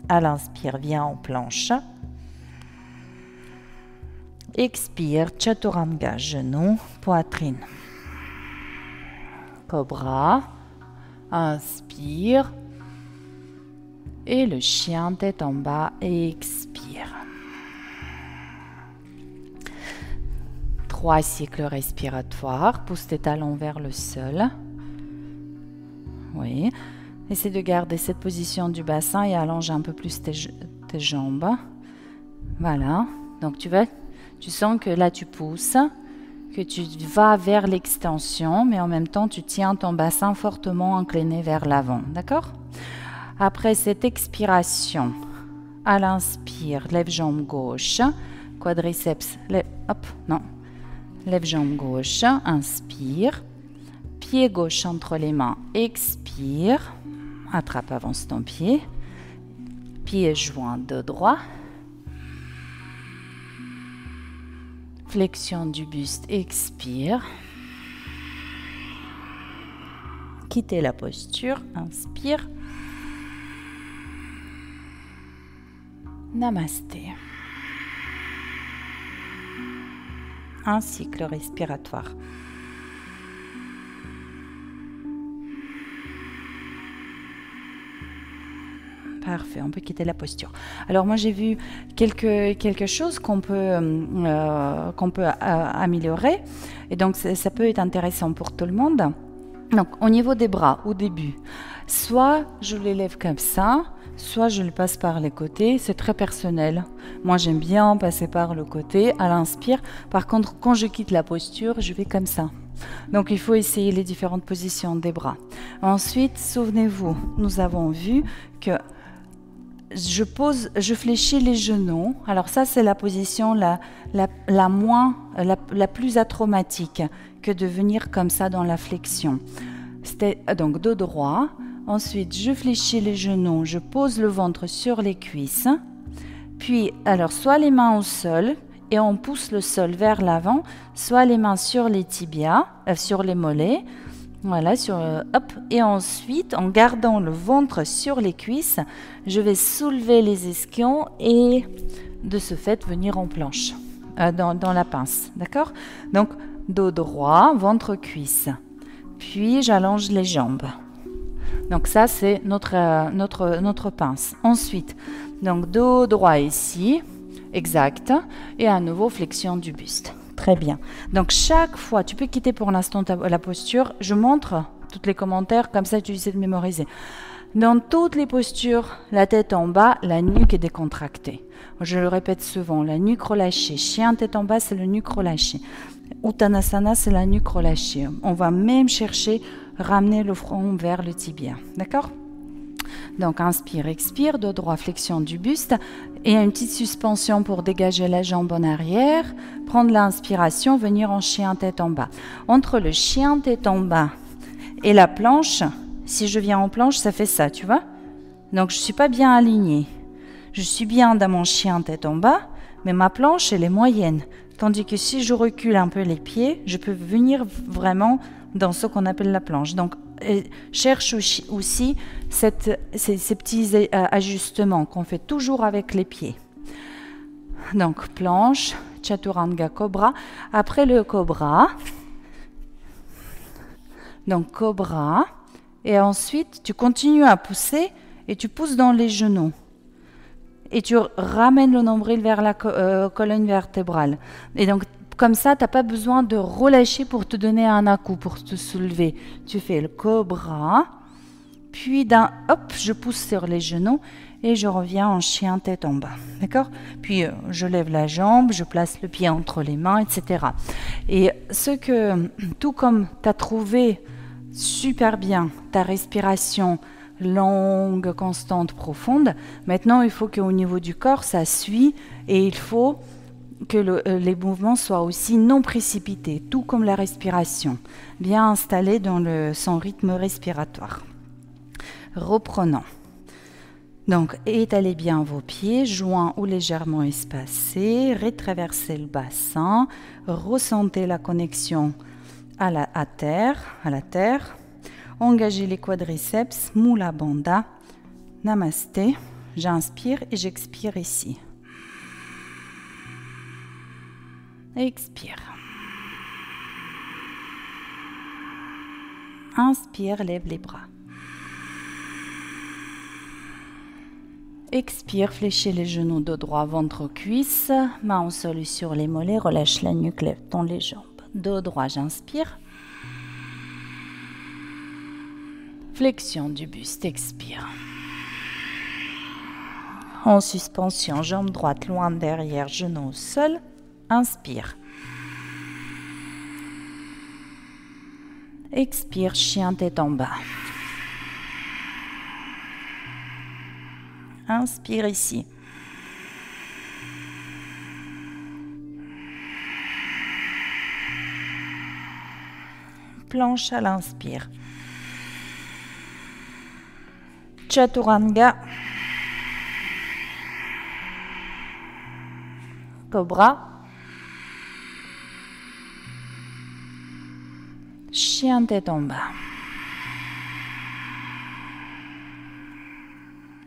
À l'inspire, viens en planche. Expire, Chaturanga, genou, poitrine. Cobra, inspire. Et le chien tête en bas, expire. 3 cycles respiratoires. Pousse tes talons vers le sol. Oui. Essaie de garder cette position du bassin et allonge un peu plus tes jambes. Voilà. Donc tu sens que là tu pousses, que tu vas vers l'extension, mais en même temps tu tiens ton bassin fortement incliné vers l'avant. D'accord? Après cette expiration, à l'inspire, lève jambe gauche, quadriceps, lève jambe gauche, inspire, Pied gauche entre les mains, expire. Attrape, avance ton pied. Pied joint, dos droit. Flexion du buste, expire. Quittez la posture, inspire. Namasté. Un cycle respiratoire. Parfait, on peut quitter la posture. Alors moi j'ai vu quelque chose qu'on peut améliorer et donc ça peut être intéressant pour tout le monde. Donc au niveau des bras, au début, soit je les lève comme ça, soit je les passe par les côtés, c'est très personnel. Moi j'aime bien passer par le côté à l'inspire. Par contre quand je quitte la posture, je vais comme ça. Donc il faut essayer les différentes positions des bras. Ensuite, souvenez-vous, nous avons vu que je fléchis les genoux. Alors ça, c'est la position la plus atraumatique que de venir comme ça dans la flexion. C'était donc dos droit. Ensuite, je fléchis les genoux, je pose le ventre sur les cuisses. Puis, alors, soit les mains au sol et on pousse le sol vers l'avant, soit les mains sur les tibias, sur les mollets. Voilà, hop, et ensuite, en gardant le ventre sur les cuisses, je vais soulever les ischions et de ce fait venir en planche, dans la pince, d'accord? Donc, dos droit, ventre cuisse. Puis, j'allonge les jambes. Donc ça, c'est notre pince. Ensuite, donc dos droit ici, exact, et à nouveau flexion du buste. Très bien. Donc chaque fois, tu peux quitter pour l'instant la posture. Je montre tous les commentaires, comme ça tu essaies de mémoriser. Dans toutes les postures, la tête en bas, la nuque est décontractée. Je le répète souvent, la nuque relâchée. Chien tête en bas, c'est le nuque relâché. Uttanasana, c'est la nuque relâchée. On va même chercher, ramener le front vers le tibia. D'accord ? Donc inspire, expire, dos droit, flexion du buste et une petite suspension pour dégager la jambe en arrière. Prendre l'inspiration, venir en chien tête en bas. Entre le chien tête en bas et la planche, si je viens en planche, ça fait ça, tu vois? Donc je ne suis pas bien alignée. Je suis bien dans mon chien tête en bas, mais ma planche, elle est moyenne. Tandis que si je recule un peu les pieds, je peux venir vraiment dans ce qu'on appelle la planche. Donc cherche aussi ces petits ajustements qu'on fait toujours avec les pieds. Donc planche, Chaturanga Cobra. Après le Cobra, donc Cobra, et ensuite tu continues à pousser et tu pousses dans les genoux. Et tu ramènes le nombril vers la colonne vertébrale. Et donc comme ça, tu n'as pas besoin de relâcher pour te donner un à-coup, pour te soulever. Tu fais le Cobra, puis hop, je pousse sur les genoux et je reviens en chien tête en bas. D'accord ? Puis je lève la jambe, je place le pied entre les mains, etc. Et tout comme tu as trouvé super bien ta respiration longue, constante, profonde, maintenant il faut qu'au niveau du corps, ça suit et il faut que les mouvements soient aussi non précipités, tout comme la respiration, bien installés dans son rythme respiratoire. Reprenons. Donc, étalez bien vos pieds, joints ou légèrement espacés, retraversez le bassin, ressentez la connexion à la terre, engagez les quadriceps, Mula Bandha, Namasté, j'inspire et j'expire ici. Expire. Inspire, lève les bras. Expire, fléchez les genoux, dos droit, ventre, cuisse, main au sol sur les mollets, relâche la nuque, lève les jambes. Dos droit, j'inspire. Flexion du buste, expire. En suspension, jambe droite loin derrière, genou au sol. Inspire. Expire, chien tête en bas. Inspire ici. Planche à l'inspire. Chaturanga. Cobra. Chien tête en bas.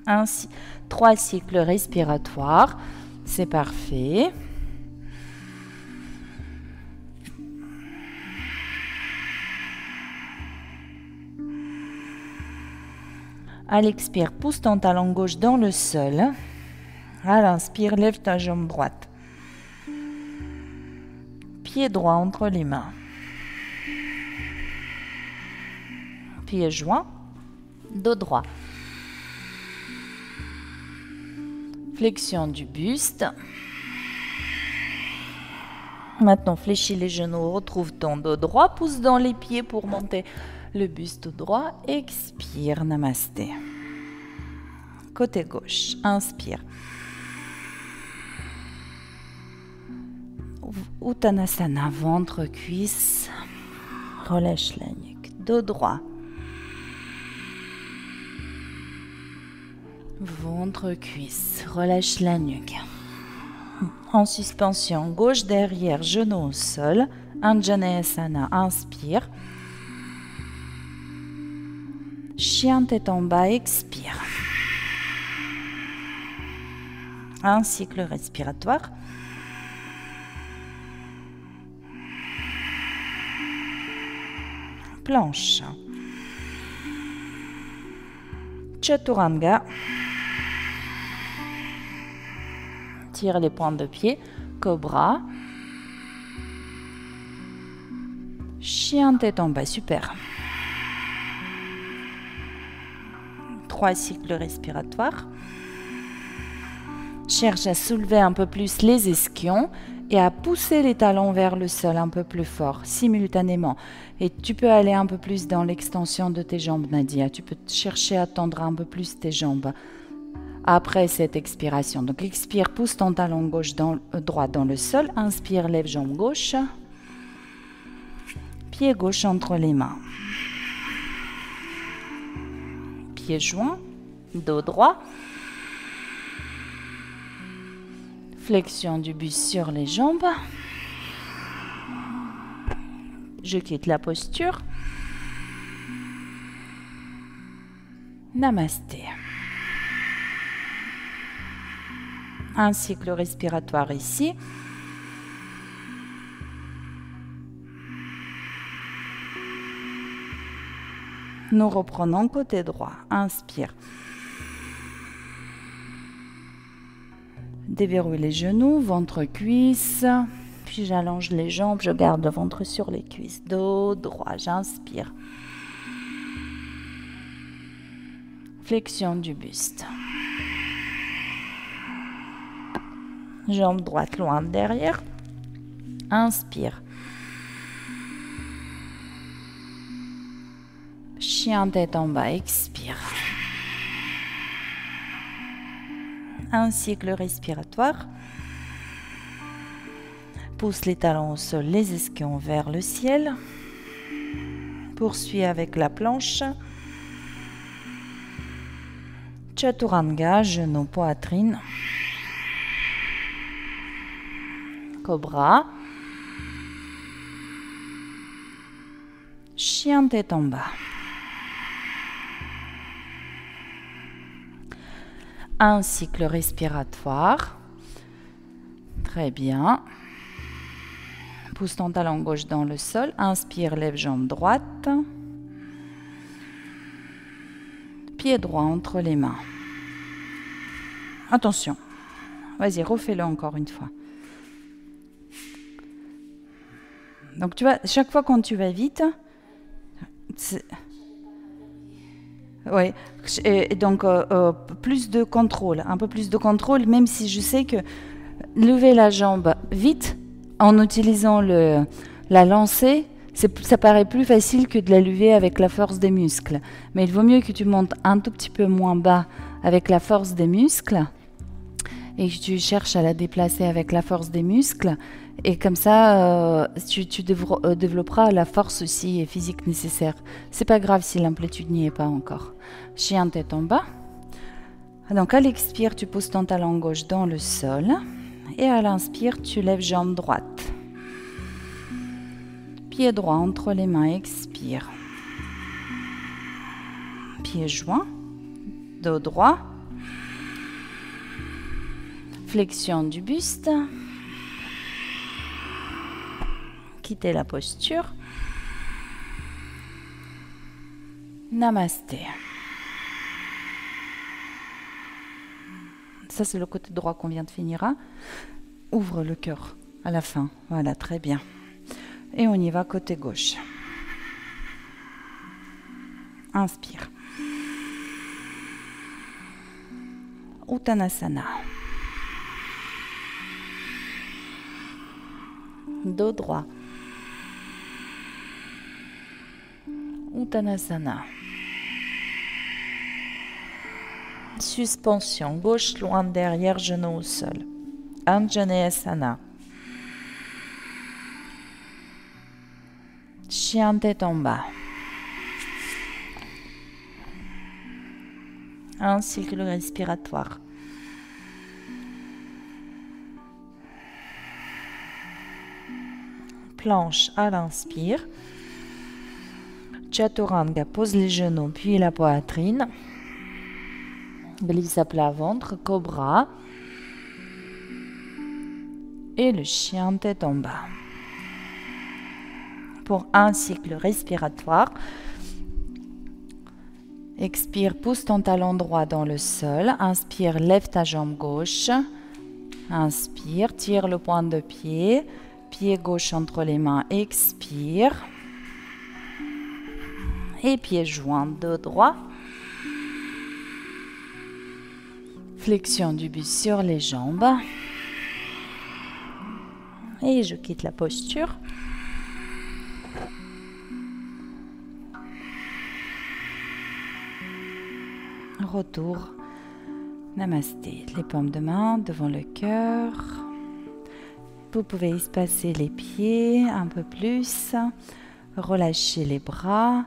Ainsi, 3 cycles respiratoires. C'est parfait. À l'expire, pousse ton talon gauche dans le sol. À l'inspire, lève ta jambe droite. Pied droit entre les mains. Pieds joints. Dos droit. Flexion du buste. Maintenant, fléchis les genoux, retrouve ton dos droit, pousse dans les pieds pour monter le buste droit. Expire, namasté. Côté gauche, inspire. Uttanasana, ventre, cuisse. Relâche la nuque. Dos droit. Ventre, cuisse. Relâche la nuque. En suspension, gauche derrière, genou au sol. Anjaneyasana, inspire. Chien tête en bas, expire. Un cycle respiratoire. Planche. Chaturanga. Tire les pointes de pied. Cobra. Chien tête en bas, super. 3 cycles respiratoires. Cherche à soulever un peu plus les ischions et à pousser les talons vers le sol un peu plus fort, simultanément. Et tu peux aller un peu plus dans l'extension de tes jambes, Nadia. Tu peux chercher à tendre un peu plus tes jambes après cette expiration. Donc, expire, pousse ton talon droit dans le sol. Inspire, lève jambe gauche. Pied gauche entre les mains. Pieds joints, dos droit. Flexion du buste sur les jambes. Je quitte la posture. Namasté. Un cycle respiratoire ici. Nous reprenons côté droit. Inspire. Déverrouille les genoux, ventre, cuisse. Puis j'allonge les jambes, je garde le ventre sur les cuisses. Dos droit, j'inspire. Flexion du buste. Jambe droite loin derrière. Inspire. Chien tête en bas, expire. Un cycle respiratoire. Pousse les talons au sol, les ischions vers le ciel. Poursuis avec la planche. Chaturanga, genou, poitrine. Cobra. Chien tête en bas. Un cycle respiratoire. Très bien. Pousse ton talon gauche dans le sol. Inspire, lève jambe droite. Pied droit entre les mains. Attention. Vas-y, refais-le encore une fois. Donc, tu vois, chaque fois quand tu vas vite, oui, et donc plus de contrôle, un peu plus de contrôle, même si je sais que lever la jambe vite, en utilisant la lancée, ça paraît plus facile que de la lever avec la force des muscles. Mais il vaut mieux que tu montes un tout petit peu moins bas avec la force des muscles et que tu cherches à la déplacer avec la force des muscles. Et comme ça, tu développeras la force aussi et physique nécessaire. C'est pas grave si l'amplitude n'y est pas encore. Chien tête en bas. Donc à l'expire, tu poses ton talon gauche dans le sol. Et à l'inspire, tu lèves jambe droite. Pied droit entre les mains, expire. Pied joint, dos droit. Flexion du buste. Quittez la posture. Namasté. Ça, c'est le côté droit qu'on vient de finir. Ouvre le cœur à la fin. Voilà, très bien. Et on y va côté gauche. Inspire. Uttanasana. Dos droit. Uttanasana. Suspension, gauche loin derrière, genou au sol. Anjaneyasana. Chien tête en bas. Un cycle respiratoire. Planche à l'inspire. Chaturanga, pose les genoux puis la poitrine. Glisse à plat ventre, cobra. Et le chien tête en bas. Pour un cycle respiratoire, expire, pousse ton talon droit dans le sol. Inspire, lève ta jambe gauche. Inspire, tire le point de pied. Pied gauche entre les mains, expire. Et pied joint, dos droit. Flexion du buste sur les jambes. Et je quitte la posture. Retour. Namasté. Les paumes de main devant le cœur. Vous pouvez espacer les pieds un peu plus. Relâchez les bras.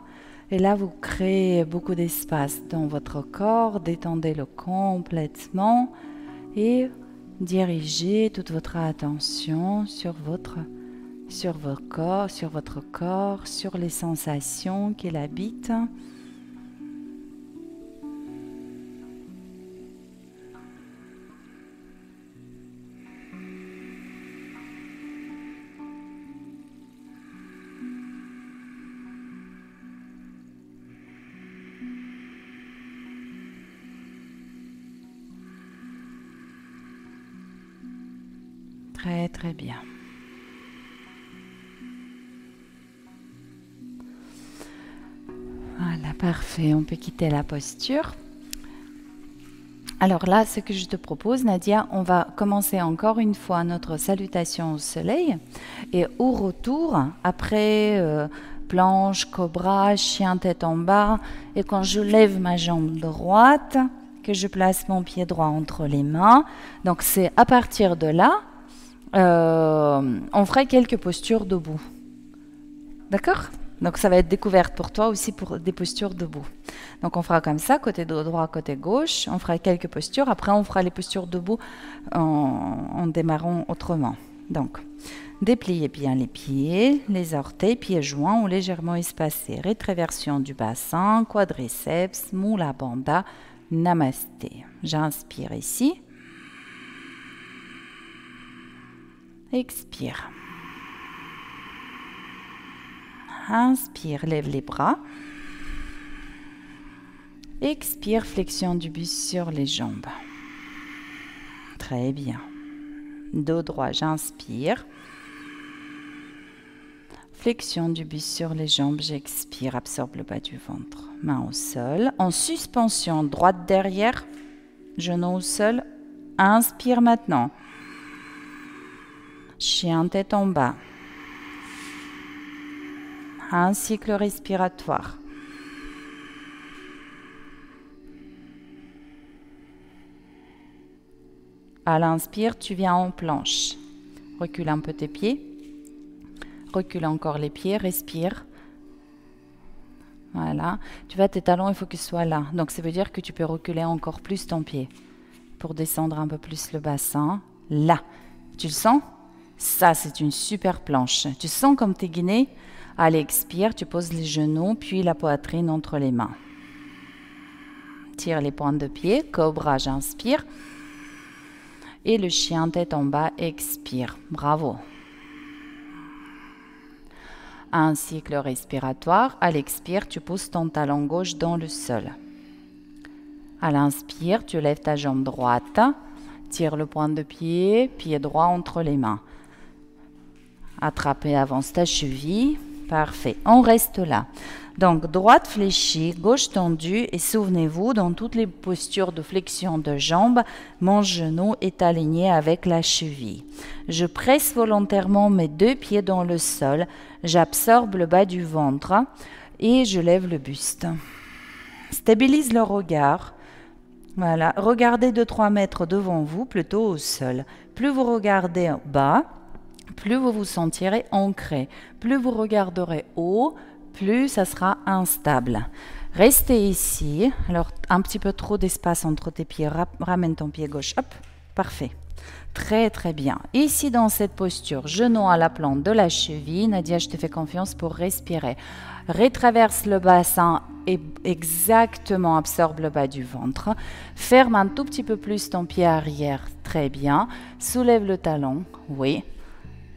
Et là, vous créez beaucoup d'espace dans votre corps. Détendez-le complètement. Et dirigez toute votre attention sur votre corps, sur les sensations qui l'habitent. Très très bien. Voilà, parfait. On peut quitter la posture. Alors là, ce que je te propose, Nadia, on va commencer encore une fois notre salutation au soleil. Et au retour, après planche, cobra, chien tête en bas, et quand je lève ma jambe droite, que je place mon pied droit entre les mains, donc c'est à partir de là, on ferait quelques postures debout. D'accord ? Donc ça va être découverte pour toi aussi pour des postures debout. Donc on fera comme ça, côté droit, côté gauche. On fera quelques postures. Après on fera les postures debout en démarrant autrement. Donc dépliez bien les pieds, les orteils, pieds joints ou légèrement espacés. Rétréversion du bassin, quadriceps, mula bandha, namasté. J'inspire ici. Expire. Inspire, lève les bras. Expire, flexion du buste sur les jambes. Très bien. Dos droit, j'inspire. Flexion du buste sur les jambes, j'expire, absorbe le bas du ventre. Main au sol. En suspension, droite derrière, genou au sol. Inspire maintenant. Chien tête en bas. Un cycle respiratoire. À l'inspire, tu viens en planche. Recule un peu tes pieds. Recule encore les pieds, respire. Voilà. Tu vois, tes talons, il faut qu'ils soient là. Donc, ça veut dire que tu peux reculer encore plus ton pied pour descendre un peu plus le bassin. Là. Tu le sens? Ça, c'est une super planche. Tu sens comme tu es guiné? Allez, expire. Tu poses les genoux, puis la poitrine entre les mains. Tire les pointes de pied. Cobra, j'inspire. Et le chien tête en bas, expire. Bravo. Un cycle respiratoire. À l'expire, tu poses ton talon gauche dans le sol. À l'inspire, tu lèves ta jambe droite. Tire le point de pied, pied droit entre les mains. Attrape et avance ta cheville. Parfait. On reste là. Donc, droite fléchie, gauche tendue. Et souvenez-vous, dans toutes les postures de flexion de jambes, mon genou est aligné avec la cheville. Je presse volontairement mes deux pieds dans le sol. J'absorbe le bas du ventre et je lève le buste. Stabilise le regard. Voilà. Regardez 2-3 mètres devant vous, plutôt au sol. Plus vous regardez bas, plus vous vous sentirez ancré. Plus vous regarderez haut, plus ça sera instable. Restez ici. Alors, un petit peu trop d'espace entre tes pieds. Ramène ton pied gauche. Hop, parfait. Très, très bien. Ici, dans cette posture, genou à la plante de la cheville. Nadia, je te fais confiance pour respirer. Retraverse le bassin et exactement absorbe le bas du ventre. Ferme un tout petit peu plus ton pied arrière. Très bien. Soulève le talon. Oui.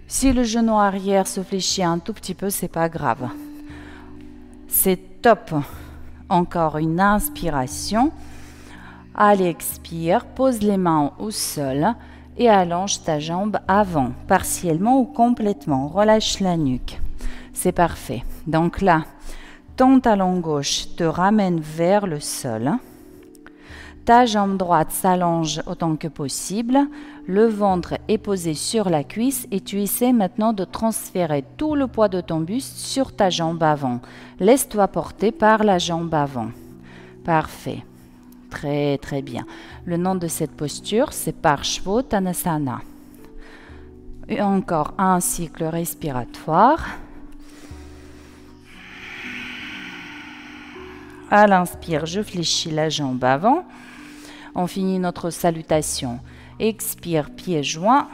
Si le genou arrière se fléchit un tout petit peu, c'est pas grave. C'est top. Encore une inspiration. Allez, expire. Pose les mains au sol et allonge ta jambe avant, partiellement ou complètement. Relâche la nuque. C'est parfait. Donc là, ton talon gauche te ramène vers le sol. Ta jambe droite s'allonge autant que possible. Le ventre est posé sur la cuisse et tu essaies maintenant de transférer tout le poids de ton buste sur ta jambe avant. Laisse-toi porter par la jambe avant. Parfait. Très, très bien. Le nom de cette posture, c'est Parshvottanasana. Et encore un cycle respiratoire. À l'inspire, je fléchis la jambe avant. On finit notre salutation. Expire, pieds joints.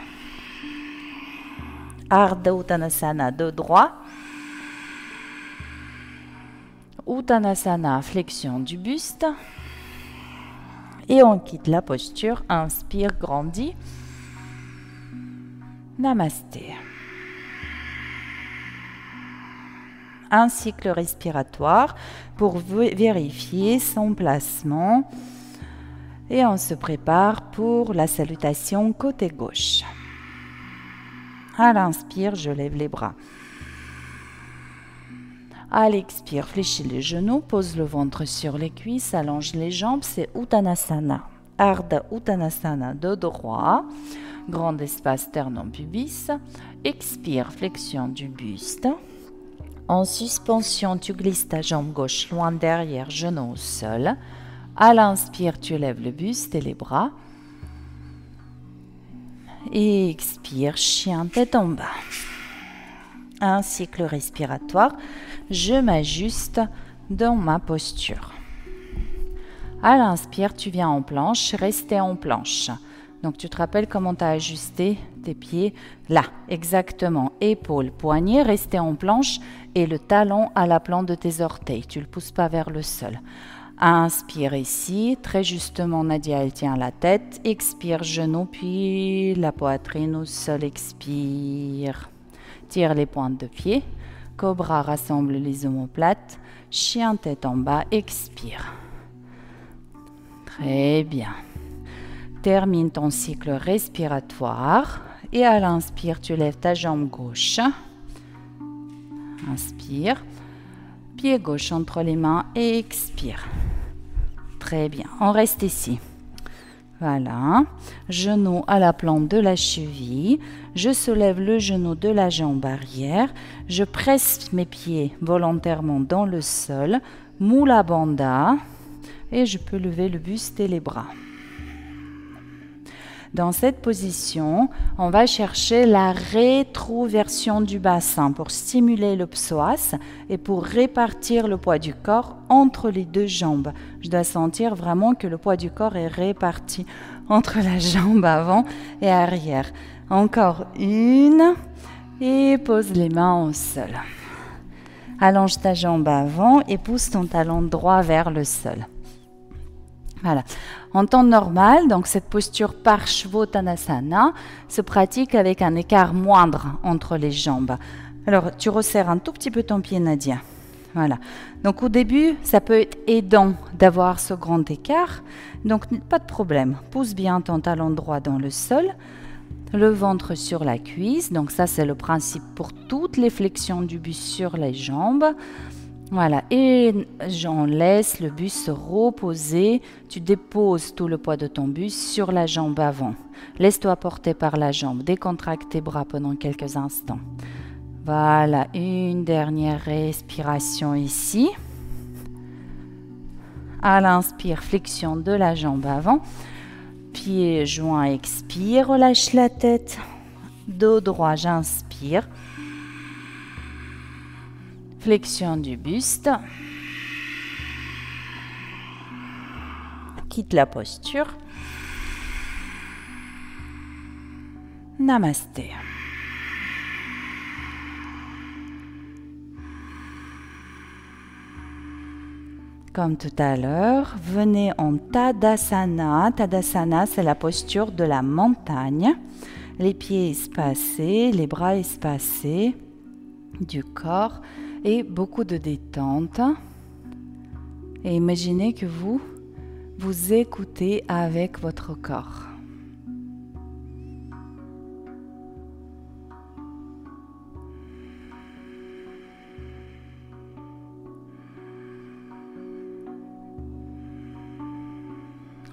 Ardha Uttanasana de droit. Uttanasana, flexion du buste. Et on quitte la posture. Inspire, grandis. Namasté. Un cycle respiratoire pour vérifier son placement. Et on se prépare pour la salutation côté gauche. À l'inspire, je lève les bras. À l'expire, fléchis les genoux, pose le ventre sur les cuisses, allonge les jambes, c'est Uttanasana. Ardha Uttanasana de droit, grand espace sternum pubis. Expire, flexion du buste. En suspension, tu glisses ta jambe gauche loin derrière, genou au sol. À l'inspire, tu lèves le buste et les bras. Et expire, chien tête en bas. Un cycle respiratoire. Je m'ajuste dans ma posture. À l'inspire, tu viens en planche, restez en planche. Donc, tu te rappelles comment tu as ajusté tes pieds? Là, exactement. Épaules, poignets, restez en planche et le talon à la plante de tes orteils. Tu ne le pousses pas vers le sol. Inspire ici, très justement, Nadia, elle tient la tête. Expire, genou, puis la poitrine au sol, expire. Tire les pointes de pied. Cobra, rassemble les omoplates. Chien, tête en bas, expire. Très bien. Termine ton cycle respiratoire. Et à l'inspire, tu lèves ta jambe gauche. Inspire. Pied gauche entre les mains et expire. Très bien. On reste ici. Voilà. Genou à la plante de la cheville. Je soulève le genou de la jambe arrière. Je presse mes pieds volontairement dans le sol. Mula Bandha. Et je peux lever le buste et les bras. Dans cette position, on va chercher la rétroversion du bassin pour stimuler le psoas et pour répartir le poids du corps entre les deux jambes. Je dois sentir vraiment que le poids du corps est réparti entre la jambe avant et arrière. Encore une et pose les mains au sol. Allonge ta jambe avant et pousse ton talon droit vers le sol. Voilà. En temps normal, donc cette posture Parshvottanasana se pratique avec un écart moindre entre les jambes. Alors, tu resserres un tout petit peu ton pied, Nadia. Voilà. Donc, au début, ça peut être aidant d'avoir ce grand écart. Donc, pas de problème. Pousse bien ton talon droit dans le sol. Le ventre sur la cuisse. Donc, ça, c'est le principe pour toutes les flexions du buste sur les jambes. Voilà, et j'en laisse le buste se reposer. Tu déposes tout le poids de ton buste sur la jambe avant. Laisse-toi porter par la jambe. Décontracte tes bras pendant quelques instants. Voilà, une dernière respiration ici. À l'inspire, flexion de la jambe avant. Pied joint, expire, relâche la tête. Dos droit, j'inspire. Flexion du buste. Quitte la posture. Namasté. Comme tout à l'heure, venez en Tadasana. Tadasana, c'est la posture de la montagne. Les pieds espacés, les bras espacés du corps. Et beaucoup de détente. Et imaginez que vous écoutez avec votre corps.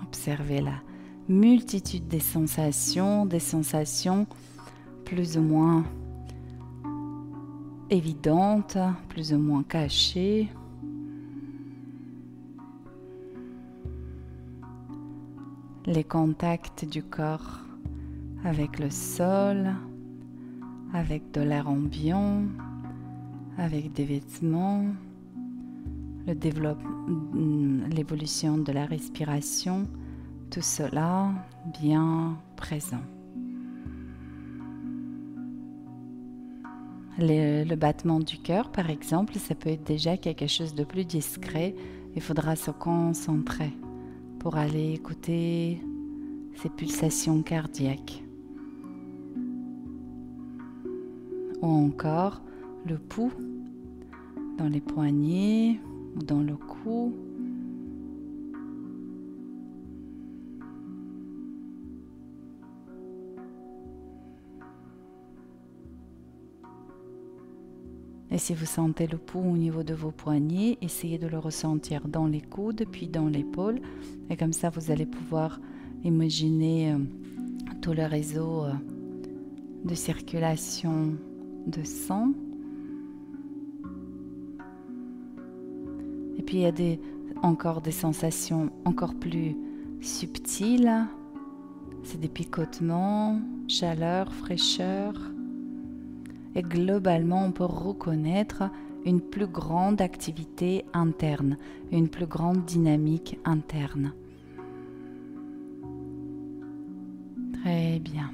Observez la multitude des sensations plus ou moins évidente, plus ou moins cachée. Les contacts du corps avec le sol, avec de l'air ambiant, avec des vêtements, l'évolution de la respiration, tout cela bien présent. Le battement du cœur, par exemple, ça peut être déjà quelque chose de plus discret. Il faudra se concentrer pour aller écouter ces pulsations cardiaques. Ou encore le pouls dans les poignets ou dans le cou. Et si vous sentez le pouls au niveau de vos poignets, essayez de le ressentir dans les coudes, puis dans l'épaule. Et comme ça, vous allez pouvoir imaginer tout le réseau de circulation de sang. Et puis, il y a encore des sensations encore plus subtiles. C'est des picotements, chaleur, fraîcheur. Et globalement, on peut reconnaître une plus grande activité interne, une plus grande dynamique interne. Très bien.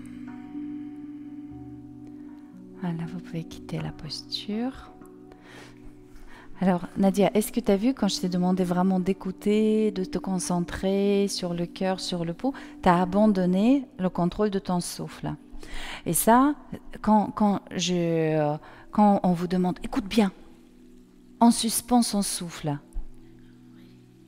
Voilà, vous pouvez quitter la posture. Alors, Nadia, est-ce que tu as vu quand je t'ai demandé vraiment d'écouter, de te concentrer sur le cœur, sur le pouls, tu as abandonné le contrôle de ton souffle. Et ça, quand on vous demande, écoute bien, on suspend son souffle.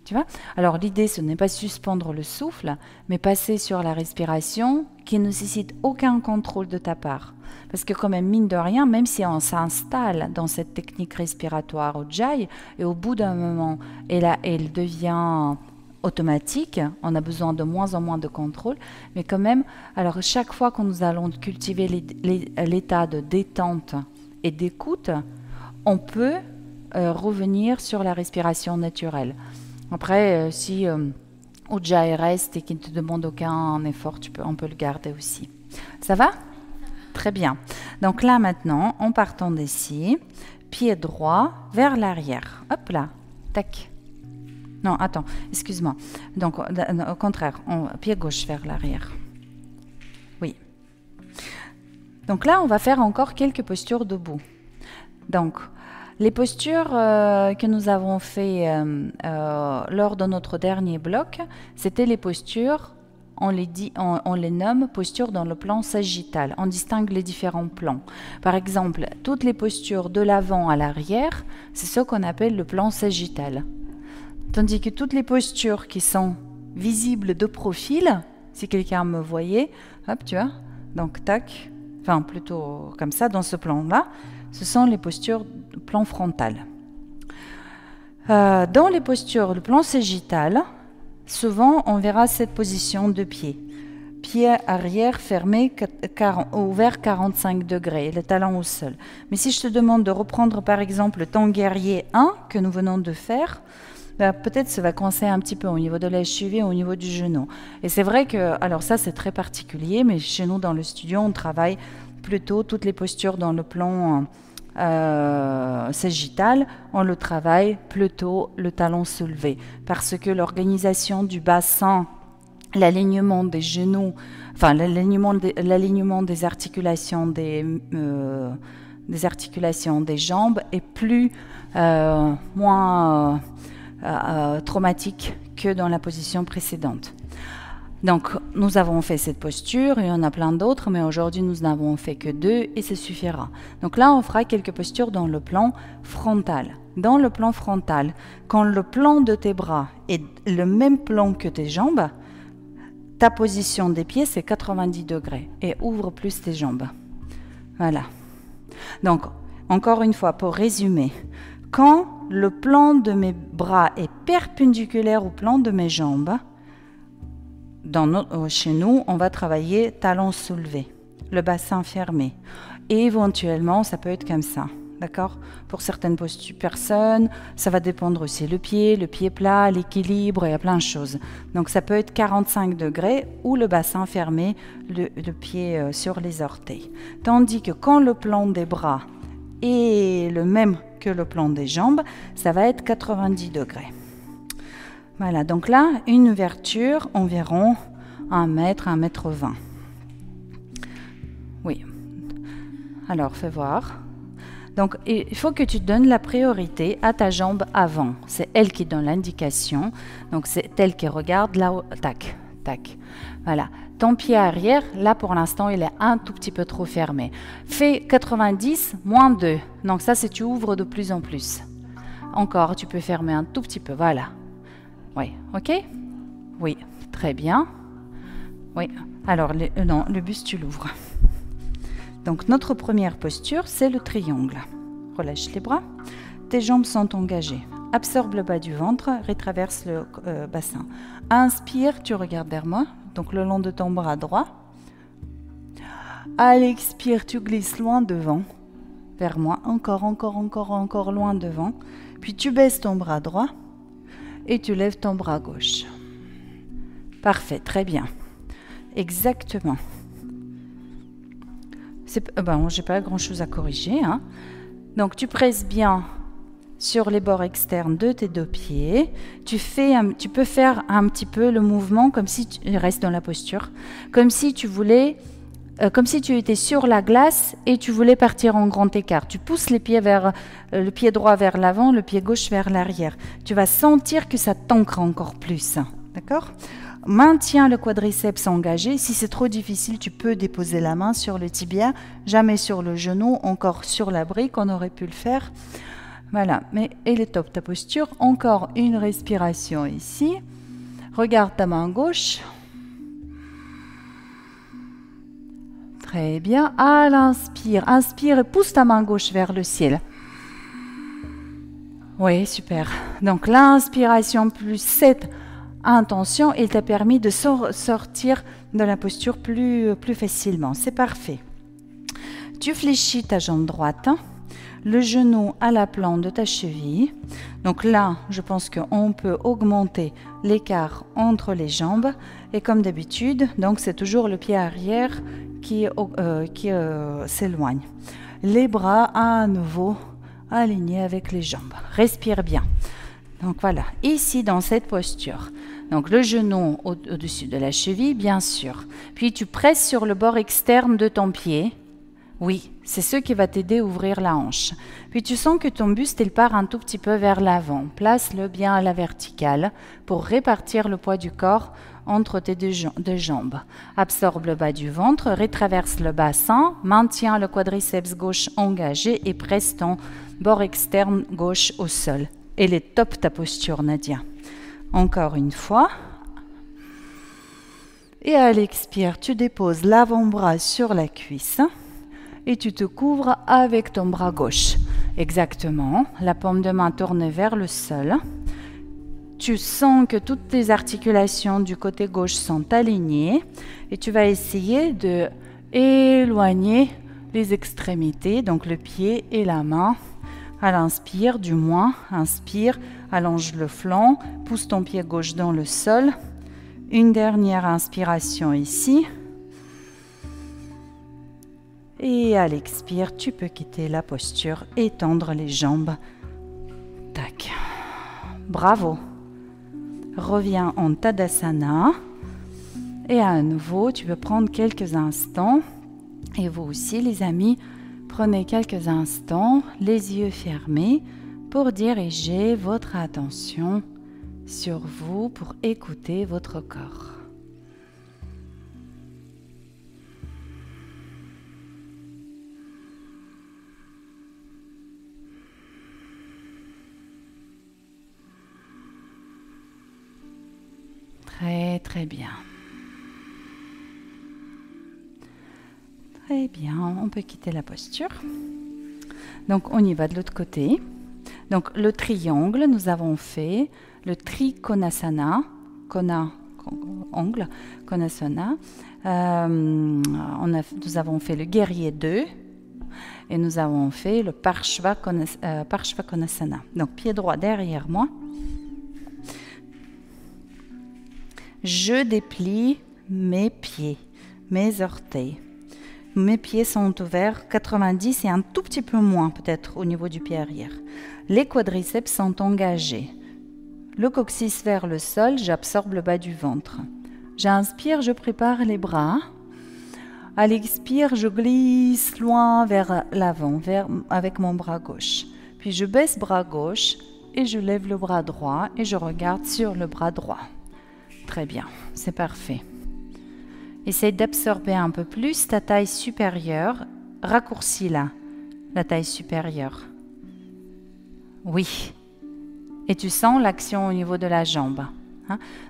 Tu vois? Alors l'idée, ce n'est pas suspendre le souffle, mais passer sur la respiration qui ne nécessite aucun contrôle de ta part. Parce que quand même, mine de rien, même si on s'installe dans cette technique respiratoire Ujjayi, et au bout d'un moment, elle devient automatique, on a besoin de moins en moins de contrôle, mais quand même, alors chaque fois que nous allons cultiver l'état de détente et d'écoute, on peut revenir sur la respiration naturelle. Après, si ou déjà il reste et qui ne te demande aucun effort, on peut le garder aussi. Ça va? Très bien. Donc là maintenant, en partant d'ici, pied droit vers l'arrière. Hop là, tac. Non, attends, excuse-moi. Donc au contraire, pied gauche vers l'arrière. Oui. Donc là, on va faire encore quelques postures debout. Donc, les postures que nous avons fait lors de notre dernier bloc, c'était les postures, on les nomme postures dans le plan sagittal. On distingue les différents plans. Par exemple, toutes les postures de l'avant à l'arrière, c'est ce qu'on appelle le plan sagittal. Tandis que toutes les postures qui sont visibles de profil, si quelqu'un me voyait, hop, tu vois, donc tac, enfin plutôt comme ça, dans ce plan-là, ce sont les postures du plan frontal. Dans les postures, le plan sagittal, souvent on verra cette position de pied. Pied arrière fermé, ouvert 45 degrés, le talon au sol. Mais si je te demande de reprendre par exemple ton guerrier 1 que nous venons de faire, peut-être ça va coincer un petit peu au niveau de la cheville, au niveau du genou. Et c'est vrai que, alors ça c'est très particulier, mais chez nous dans le studio on travaille plutôt toutes les postures dans le plan sagittal, on le travaille plutôt le talon soulevé, parce que l'organisation du bassin, l'alignement des genoux, enfin l'alignement des articulations des jambes est moins traumatique que dans la position précédente. Donc, nous avons fait cette posture, il y en a plein d'autres, mais aujourd'hui, nous n'avons fait que 2 et ça suffira. Donc là, on fera quelques postures dans le plan frontal. Dans le plan frontal, quand le plan de tes bras est le même plan que tes jambes, ta position des pieds, c'est 90 degrés et ouvre plus tes jambes. Voilà. Donc, encore une fois, pour résumer, quand le plan de mes bras est perpendiculaire au plan de mes jambes, chez nous, on va travailler talon soulevé, le bassin fermé. Et éventuellement, ça peut être comme ça, d'accord? Pour certaines personnes, ça va dépendre aussi le pied plat, l'équilibre, il y a plein de choses. Donc ça peut être 45 degrés ou le bassin fermé, le pied sur les orteils. Tandis que quand le plan des bras est le même que le plan des jambes, ça va être 90 degrés. Voilà, donc là, une ouverture environ 1 mètre, 1 mètre 20. Oui. Alors, fais voir. Donc, il faut que tu donnes la priorité à ta jambe avant. C'est elle qui donne l'indication. Donc, c'est elle qui regarde là-haut. Tac, tac. Voilà. Ton pied arrière, là, pour l'instant, il est un tout petit peu trop fermé. Fais 90 moins 2. Donc, ça, c'est tu ouvres de plus en plus. Encore, tu peux fermer un tout petit peu. Voilà. Oui, ok? Oui, très bien. Oui, alors le buste, tu l'ouvres. Donc, notre première posture, c'est le triangle. Relâche les bras. Tes jambes sont engagées. Absorbe le bas du ventre, retraverse le bassin. Inspire, tu regardes vers moi, donc le long de ton bras droit. À l'expire, tu glisses loin devant, vers moi. Encore loin devant. Puis tu baisses ton bras droit. Et tu lèves ton bras gauche. Parfait, très bien. Exactement. J'ai pas grand-chose à corriger. Hein. Donc, tu presses bien sur les bords externes de tes 2 pieds. Tu peux faire un petit peu le mouvement comme si tu restes dans la posture, comme si tu étais sur la glace et tu voulais partir en grand écart. Tu pousses les pieds le pied droit vers l'avant, le pied gauche vers l'arrière. Tu vas sentir que ça t'ancre encore plus. D'accord? Maintiens le quadriceps engagé. Si c'est trop difficile, tu peux déposer la main sur le tibia, jamais sur le genou, encore sur la brique, on aurait pu le faire. Voilà, mais elle est top ta posture. Encore une respiration ici. Regarde ta main gauche. Très bien. À l'inspire, inspire et pousse ta main gauche vers le ciel. Oui, super. Donc l'inspiration plus cette intention, il t'a permis de sortir de la posture plus facilement. C'est parfait. Tu fléchis ta jambe droite. le genou à l'aplomb de ta cheville. Donc là, je pense qu'on peut augmenter l'écart entre les jambes. Et comme d'habitude, donc c'est toujours le pied arrière qui s'éloigne. Les bras à nouveau alignés avec les jambes. Respire bien. Donc voilà, ici dans cette posture. Donc le genou au-dessus de la cheville, bien sûr. Puis tu presses sur le bord externe de ton pied. Oui, c'est ce qui va t'aider à ouvrir la hanche. Puis tu sens que ton buste, il part un tout petit peu vers l'avant. Place-le bien à la verticale pour répartir le poids du corps entre tes deux jambes. Absorbe le bas du ventre, retraverse le bassin, maintiens le quadriceps gauche engagé et presse ton bord externe gauche au sol. Elle est top ta posture, Nadia. Encore une fois. Et à l'expire, tu déposes l'avant-bras sur la cuisse et tu te couvres avec ton bras gauche. Exactement. La paume de main tournée vers le sol. Tu sens que toutes tes articulations du côté gauche sont alignées et tu vas essayer de éloigner les extrémités, donc le pied et la main. À l'inspire, du moins, inspire, allonge le flanc, pousse ton pied gauche dans le sol. Une dernière inspiration ici. Et à l'expire, tu peux quitter la posture, étendre les jambes. Tac. Bravo. Reviens en Tadasana. Et à nouveau, tu peux prendre quelques instants. Et vous aussi, les amis, prenez quelques instants, les yeux fermés, pour diriger votre attention sur vous, pour écouter votre corps. Très, très bien. Très bien, on peut quitter la posture. Donc, on y va de l'autre côté. Donc, le triangle, nous avons fait le Trikonasana, Konasana. Nous avons fait le guerrier 2 et nous avons fait le Parshvakonasana. Donc, pied droit derrière moi. Je déplie mes pieds, mes orteils. Mes pieds sont ouverts 90 et un tout petit peu moins peut-être au niveau du pied arrière. Les quadriceps sont engagés. Le coccyx vers le sol, j'absorbe le bas du ventre. J'inspire, je prépare les bras. À l'expire, je glisse loin vers l'avant, avec mon bras gauche. Puis je baisse bras gauche et je lève le bras droit et je regarde sur le bras droit. Très bien, c'est parfait. Essaye d'absorber un peu plus ta taille supérieure. Raccourcis-la, la taille supérieure. Oui. Et tu sens l'action au niveau de la jambe.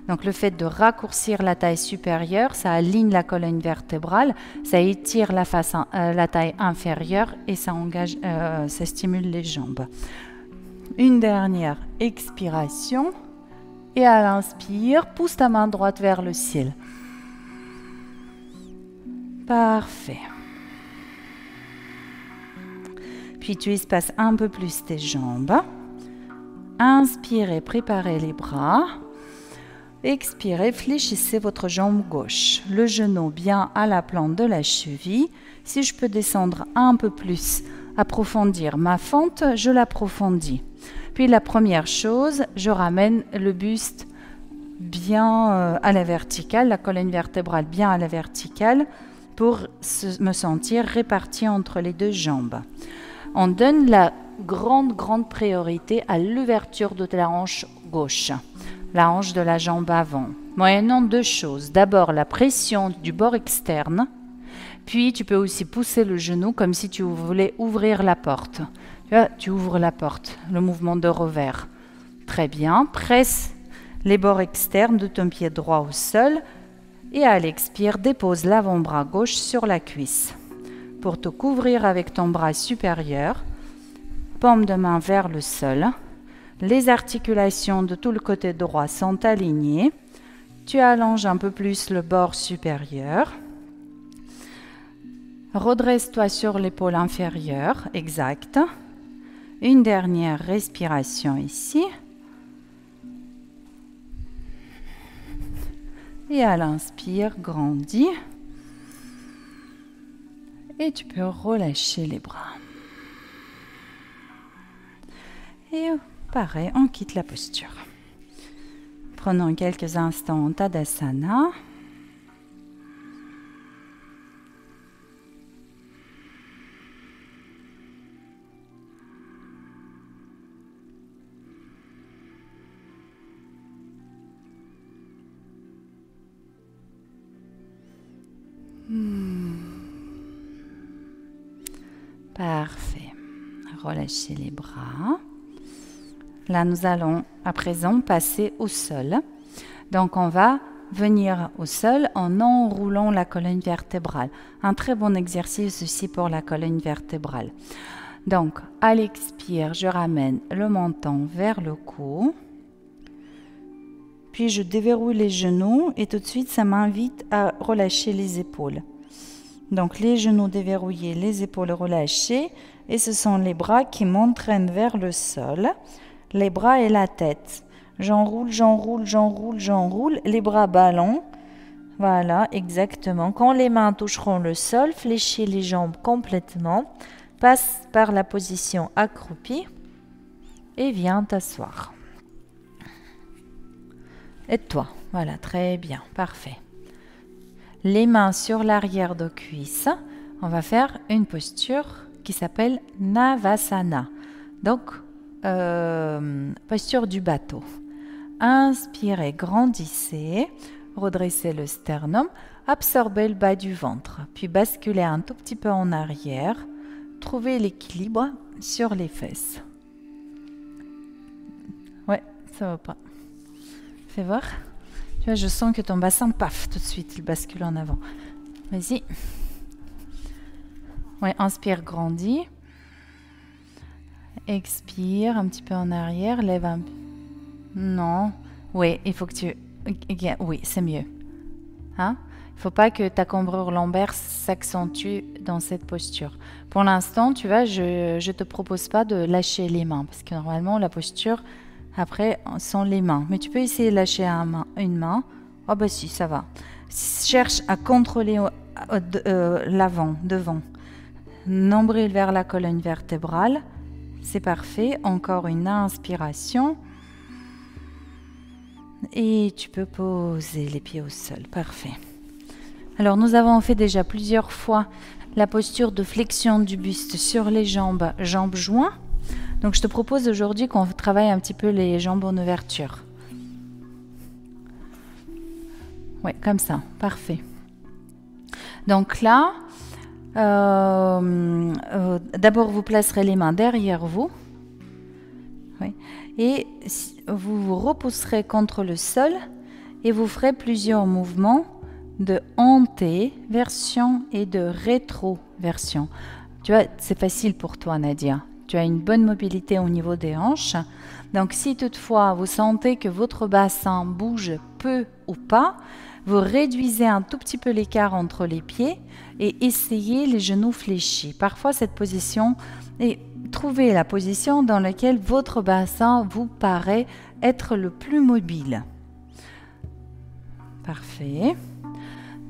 Donc le fait de raccourcir la taille supérieure, ça aligne la colonne vertébrale, ça étire la taille inférieure et ça stimule les jambes. Une dernière expiration. Et à l'inspire, pousse ta main droite vers le ciel. Parfait. Puis tu espaces un peu plus tes jambes. Inspirez, préparez les bras. Expirez, fléchissez votre jambe gauche. Le genou bien à la plante de la cheville. Si je peux descendre un peu plus, approfondir ma fente, je l'approfondis. Puis la première chose, je ramène le buste bien à la verticale, la colonne vertébrale bien à la verticale pour me sentir répartie entre les deux jambes. On donne la grande priorité à l'ouverture de la hanche gauche, la hanche de la jambe avant, moyennant deux choses. D'abord, la pression du bord externe, puis tu peux aussi pousser le genou comme si tu voulais ouvrir la porte. Tu ouvres la porte, le mouvement de revers. Très bien, presse les bords externes de ton pied droit au sol et à l'expire, dépose l'avant-bras gauche sur la cuisse. Pour te couvrir avec ton bras supérieur, paume de main vers le sol. Les articulations de tout le côté droit sont alignées. Tu allonges un peu plus le bord supérieur. Redresse-toi sur l'épaule inférieure, exact. Une dernière respiration ici. Et à l'inspire, grandis. Et tu peux relâcher les bras. Et pareil, on quitte la posture. Prenons quelques instants en Tadasana. Parfait. Relâchez les bras. Là, nous allons à présent passer au sol. Donc, on va venir au sol en enroulant la colonne vertébrale. Un très bon exercice aussi pour la colonne vertébrale. Donc, à l'expire, je ramène le menton vers le cou. Puis, je déverrouille les genoux et tout de suite, ça m'invite à relâcher les épaules. Donc, les genoux déverrouillés, les épaules relâchées. Et ce sont les bras qui m'entraînent vers le sol. Les bras et la tête. J'enroule, j'enroule, j'enroule, j'enroule. Les bras ballons. Voilà, exactement. Quand les mains toucheront le sol, fléchis les jambes complètement. Passe par la position accroupie. Et viens t'asseoir. Aide-toi. Voilà, très bien. Parfait. Les mains sur l'arrière de cuisse. On va faire une posture qui s'appelle Navasana. Donc, posture du bateau. Inspirez, grandissez, redressez le sternum, absorbez le bas du ventre, puis basculez un tout petit peu en arrière, trouvez l'équilibre sur les fesses. Ouais, ça va pas. Fais voir. Tu vois, je sens que ton bassin, paf, tout de suite, il bascule en avant. Vas-y. Ouais, inspire, grandis. Expire, un petit peu en arrière, lève un peu. Non. Oui, il faut que tu... Oui, c'est mieux. Hein? Il ne faut pas que ta cambrure lombaire s'accentue dans cette posture. Pour l'instant, tu vois, je ne te propose pas de lâcher les mains, parce que normalement, la posture, après, sont les mains. Mais tu peux essayer de lâcher une main. Oh bah si, ça va. Cherche à contrôler l'avant, devant. Nombril vers la colonne vertébrale. C'est parfait. Encore une inspiration. Et tu peux poser les pieds au sol. Parfait. Alors, nous avons fait déjà plusieurs fois la posture de flexion du buste sur les jambes, jambes joints. Donc, je te propose aujourd'hui qu'on travaille un petit peu les jambes en ouverture. Ouais, comme ça. Parfait. Donc là, d'abord, vous placerez les mains derrière vous. Oui. Et vous vous repousserez contre le sol et vous ferez plusieurs mouvements de anté-version et de rétro-version. Tu vois, c'est facile pour toi, Nadia. Tu as une bonne mobilité au niveau des hanches. Donc, si toutefois vous sentez que votre bassin bouge peu ou pas, vous réduisez un tout petit peu l'écart entre les pieds et essayez les genoux fléchis. Parfois, cette position est... Trouvez la position dans laquelle votre bassin vous paraît être le plus mobile. Parfait.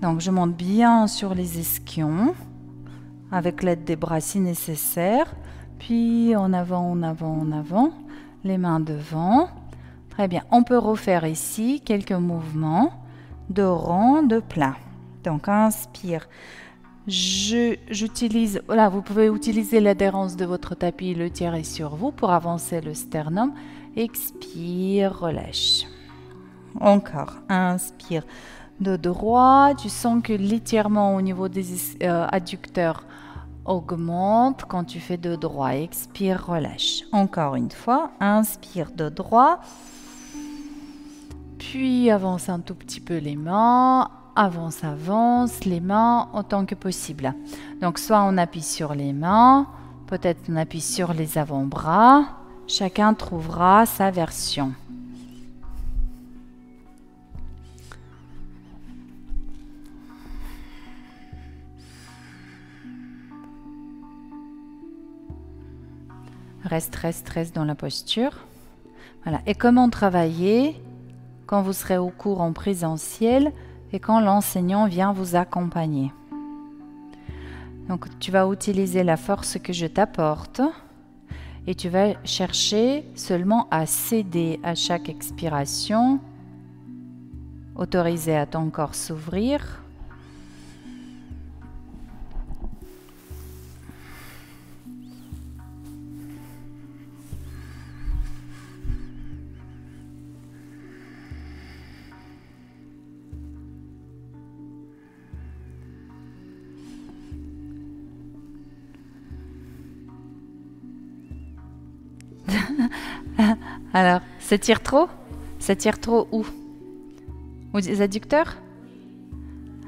Donc, je monte bien sur les ischions avec l'aide des bras si nécessaire. Puis, en avant, en avant, en avant. Les mains devant. Très bien. On peut refaire ici quelques mouvements de rond, de plat. Donc, inspire. J'utilise, là, vous pouvez utiliser l'adhérence de votre tapis, le tirer sur vous pour avancer le sternum. Expire, relâche. Encore, inspire de droit. Tu sens que l'étirement au niveau des adducteurs augmente quand tu fais de droit. Expire, relâche. Encore une fois, inspire de droit. Puis avance un tout petit peu les mains. Avance, avance, les mains autant que possible. Donc, soit on appuie sur les mains, peut-être on appuie sur les avant-bras. Chacun trouvera sa version. reste dans la posture. Voilà. Et comment travailler quand vous serez au cours en présentiel et quand l'enseignant vient vous accompagner. Donc, tu vas utiliser la force que je t'apporte et tu vas chercher seulement à céder à chaque expiration, autoriser à ton corps s'ouvrir. Alors, ça tire trop? Ça tire trop où? Aux adducteurs?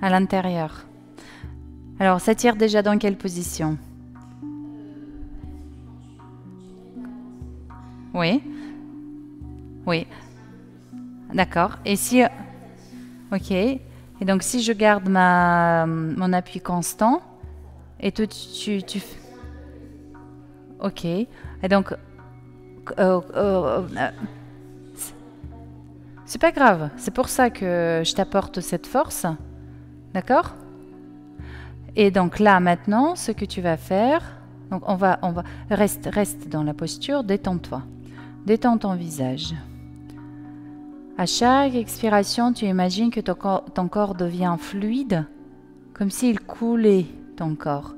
À l'intérieur. Alors, ça tire déjà dans quelle position? Oui. Oui. D'accord. Et si... Ok. Et donc, si je garde mon appui constant, et toi, Ok. Et donc... c'est pas grave, c'est pour ça que je t'apporte cette force, d'accord? Et donc là maintenant, ce que tu vas faire, donc reste dans la posture, détends-toi, détends ton visage. À chaque expiration, tu imagines que ton corps devient fluide, comme s'il coulait ton corps.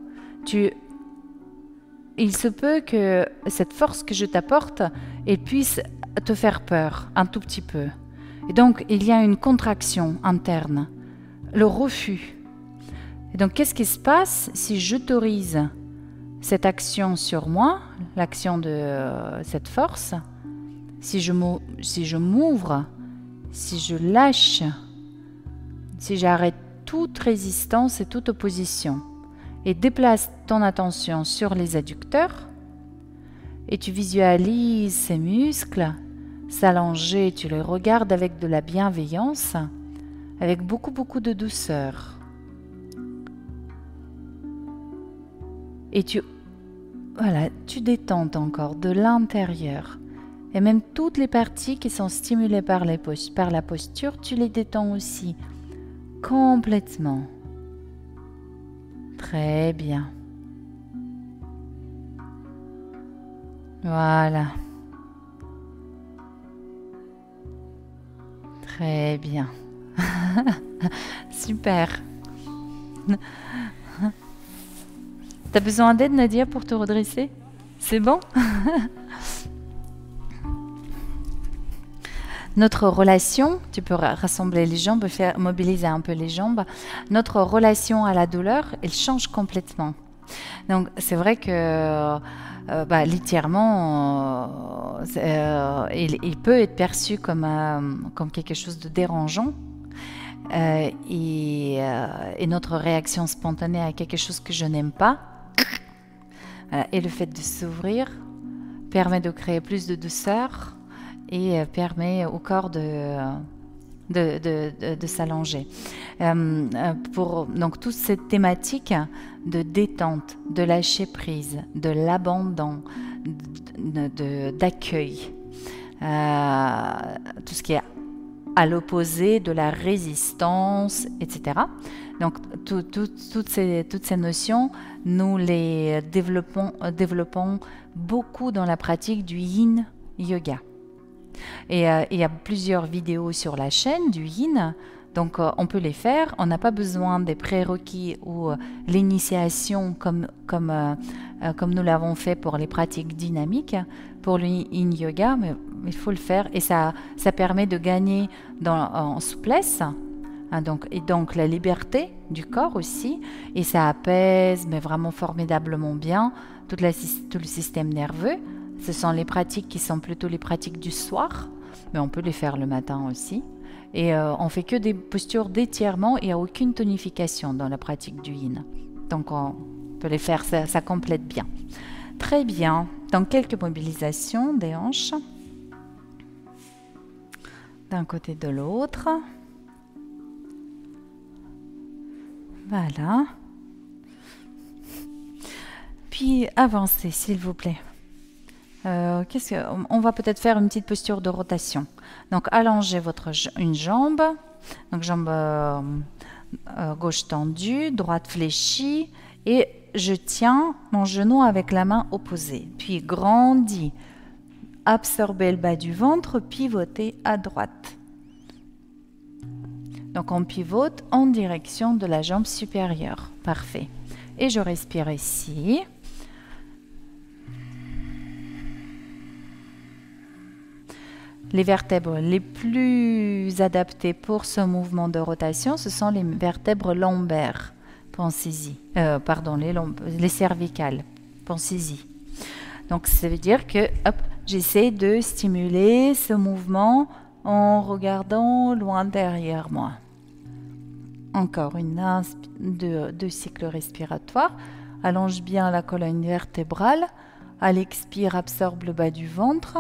Il se peut que cette force que je t'apporte, elle puisse te faire peur un tout petit peu. Et donc, il y a une contraction interne, le refus. Et donc, qu'est-ce qui se passe si j'autorise cette action sur moi, l'action de cette force, si je m'ouvre, si je lâche, si j'arrête toute résistance et toute opposition, et déplace ton attention sur les adducteurs et tu visualises ces muscles s'allonger, tu les regardes avec de la bienveillance, avec beaucoup de douceur. Et tu détends ton corps de l'intérieur. Et même toutes les parties qui sont stimulées par la posture, tu les détends aussi complètement. Très bien. Voilà. Très bien. Super. T'as besoin d'aide, Nadia, pour te redresser? C'est bon? Notre relation, tu peux rassembler les jambes, mobiliser un peu les jambes. Notre relation à la douleur, elle change complètement. Donc, c'est vrai que l'étirement, il peut être perçu comme quelque chose de dérangeant. Et notre réaction spontanée à quelque chose que je n'aime pas. Et le fait de s'ouvrir permet de créer plus de douceur et permet au corps de s'allonger. Donc toute cette thématique de détente, de lâcher prise, de l'abandon, d'accueil, tout ce qui est à l'opposé de la résistance, etc. Donc toutes ces notions, nous les développons beaucoup dans la pratique du Yin Yoga. Et il y a plusieurs vidéos sur la chaîne du Yin, donc on peut les faire. On n'a pas besoin des prérequis ou l'initiation comme nous l'avons fait pour les pratiques dynamiques, pour le Yin Yoga, mais il faut le faire et ça permet de gagner en souplesse. Donc la liberté du corps aussi, et ça apaise mais vraiment formidablement bien tout le système nerveux. Ce sont les pratiques qui sont plutôt les pratiques du soir, mais on peut les faire le matin aussi. Et on fait que des postures d'étirement, il n'y a aucune tonification dans la pratique du Yin. Donc on peut les faire, ça complète bien. Très bien, donc quelques mobilisations des hanches, d'un côté de l'autre. Voilà. Puis avancez, s'il vous plaît. On va peut-être faire une petite posture de rotation. Donc allongez une jambe, donc jambe gauche tendue, droite fléchie, et je tiens mon genou avec la main opposée. Puis grandis, absorbez le bas du ventre, pivotez à droite. Donc on pivote en direction de la jambe supérieure. Parfait. Et je respire ici. Les vertèbres les plus adaptées pour ce mouvement de rotation, ce sont les vertèbres lombaires. Pensez-y. Pardon, les cervicales. Pensez-y. Donc, ça veut dire que j'essaie de stimuler ce mouvement en regardant loin derrière moi. Encore deux cycles respiratoires. Allonge bien la colonne vertébrale. À l'expire, absorbe le bas du ventre.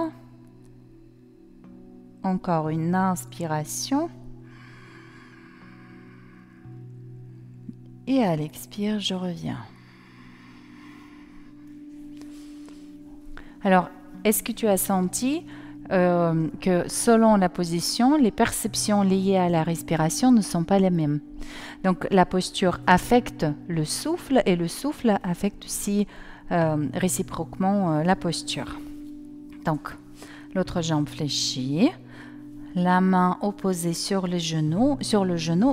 Encore une inspiration. Et à l'expire, je reviens. Alors, est-ce que tu as senti que selon la position, les perceptions liées à la respiration ne sont pas les mêmes? Donc, la posture affecte le souffle et le souffle affecte aussi réciproquement la posture. Donc, l'autre jambe fléchie. La main opposée sur le genou,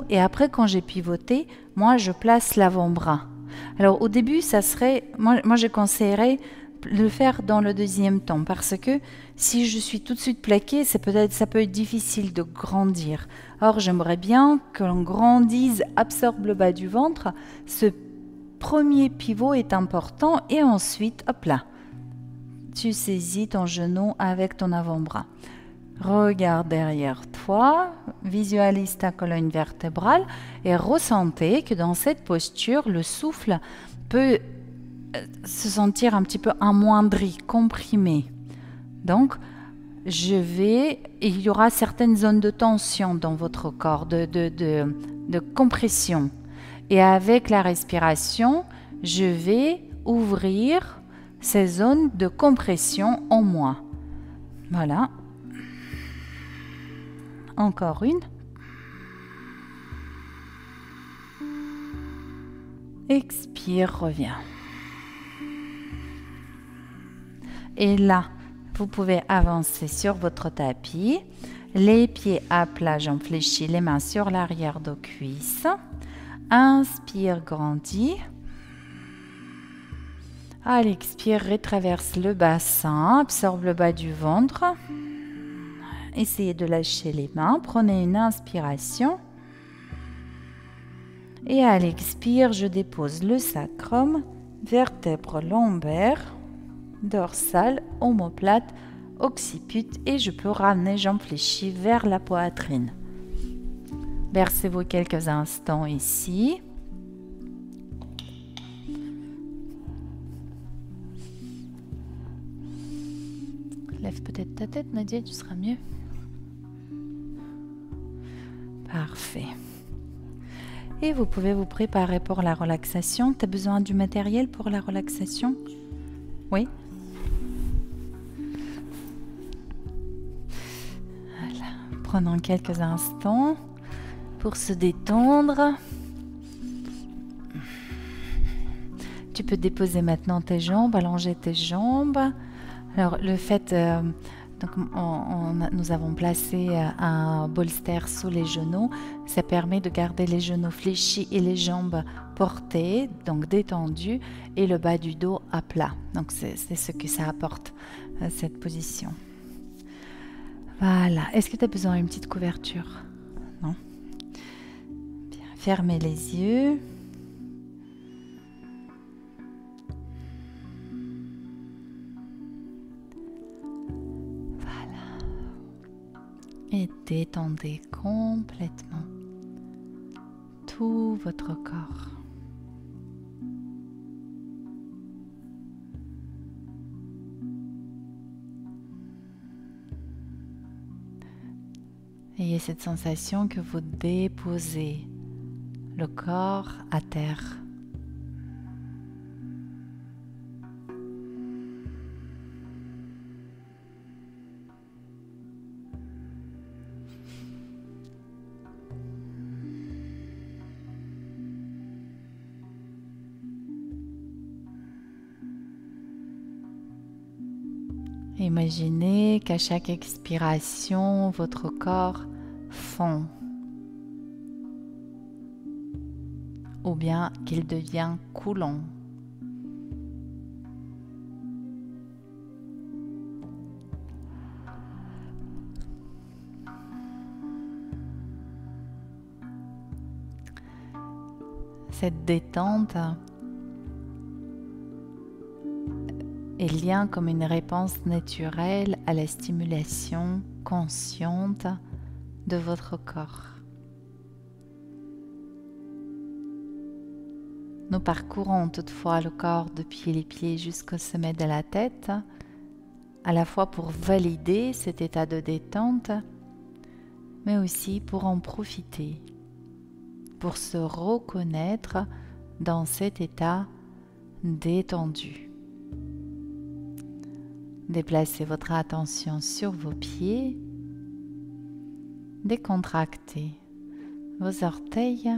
et après quand j'ai pivoté, moi je place l'avant-bras. Alors au début, ça serait, moi je conseillerais de le faire dans le deuxième temps, parce que si je suis tout de suite plaquée, ça peut être difficile de grandir. Or j'aimerais bien que l'on grandisse, absorbe le bas du ventre. Ce premier pivot est important, et ensuite, hop là, tu saisis ton genou avec ton avant-bras. Regarde derrière toi, visualise ta colonne vertébrale et ressentez que dans cette posture, le souffle peut se sentir un petit peu amoindri, comprimé. Donc, il y aura certaines zones de tension dans votre corps, de compression. Et avec la respiration, je vais ouvrir ces zones de compression en moi. Voilà. Encore une. Expire, reviens. Et là, vous pouvez avancer sur votre tapis. Les pieds à plat, jambes fléchies, les mains sur l'arrière de cuisse. Inspire, grandis. À l'expire, retraverse le bassin, absorbe le bas du ventre. Essayez de lâcher les mains, prenez une inspiration. Et à l'expire, je dépose le sacrum, vertèbres lombaires, dorsale, omoplate, occiput, et je peux ramener jambes fléchies vers la poitrine. Bercez-vous quelques instants ici. Lève peut-être ta tête, Nadia, tu seras mieux. Parfait. Et vous pouvez vous préparer pour la relaxation. Tu as besoin du matériel pour la relaxation? Oui. Voilà. Prenons quelques instants pour se détendre. Tu peux déposer maintenant tes jambes, allonger tes jambes. Alors, le fait... Donc, nous avons placé un bolster sous les genoux. Ça permet de garder les genoux fléchis et les jambes portées, donc détendues, et le bas du dos à plat. Donc, c'est ce que ça apporte, cette position. Voilà. Est-ce que tu as besoin d'une petite couverture? Non? Bien. Fermez les yeux. Et détendez complètement tout votre corps. Ayez cette sensation que vous déposez le corps à terre. Imaginez qu'à chaque expiration, votre corps fond ou bien qu'il devient coulant. Cette détente est liée comme une réponse naturelle à la stimulation consciente de votre corps. Nous parcourons toutefois le corps depuis les pieds jusqu'au sommet de la tête, à la fois pour valider cet état de détente, mais aussi pour en profiter, pour se reconnaître dans cet état détendu. Déplacez votre attention sur vos pieds, décontractez vos orteils,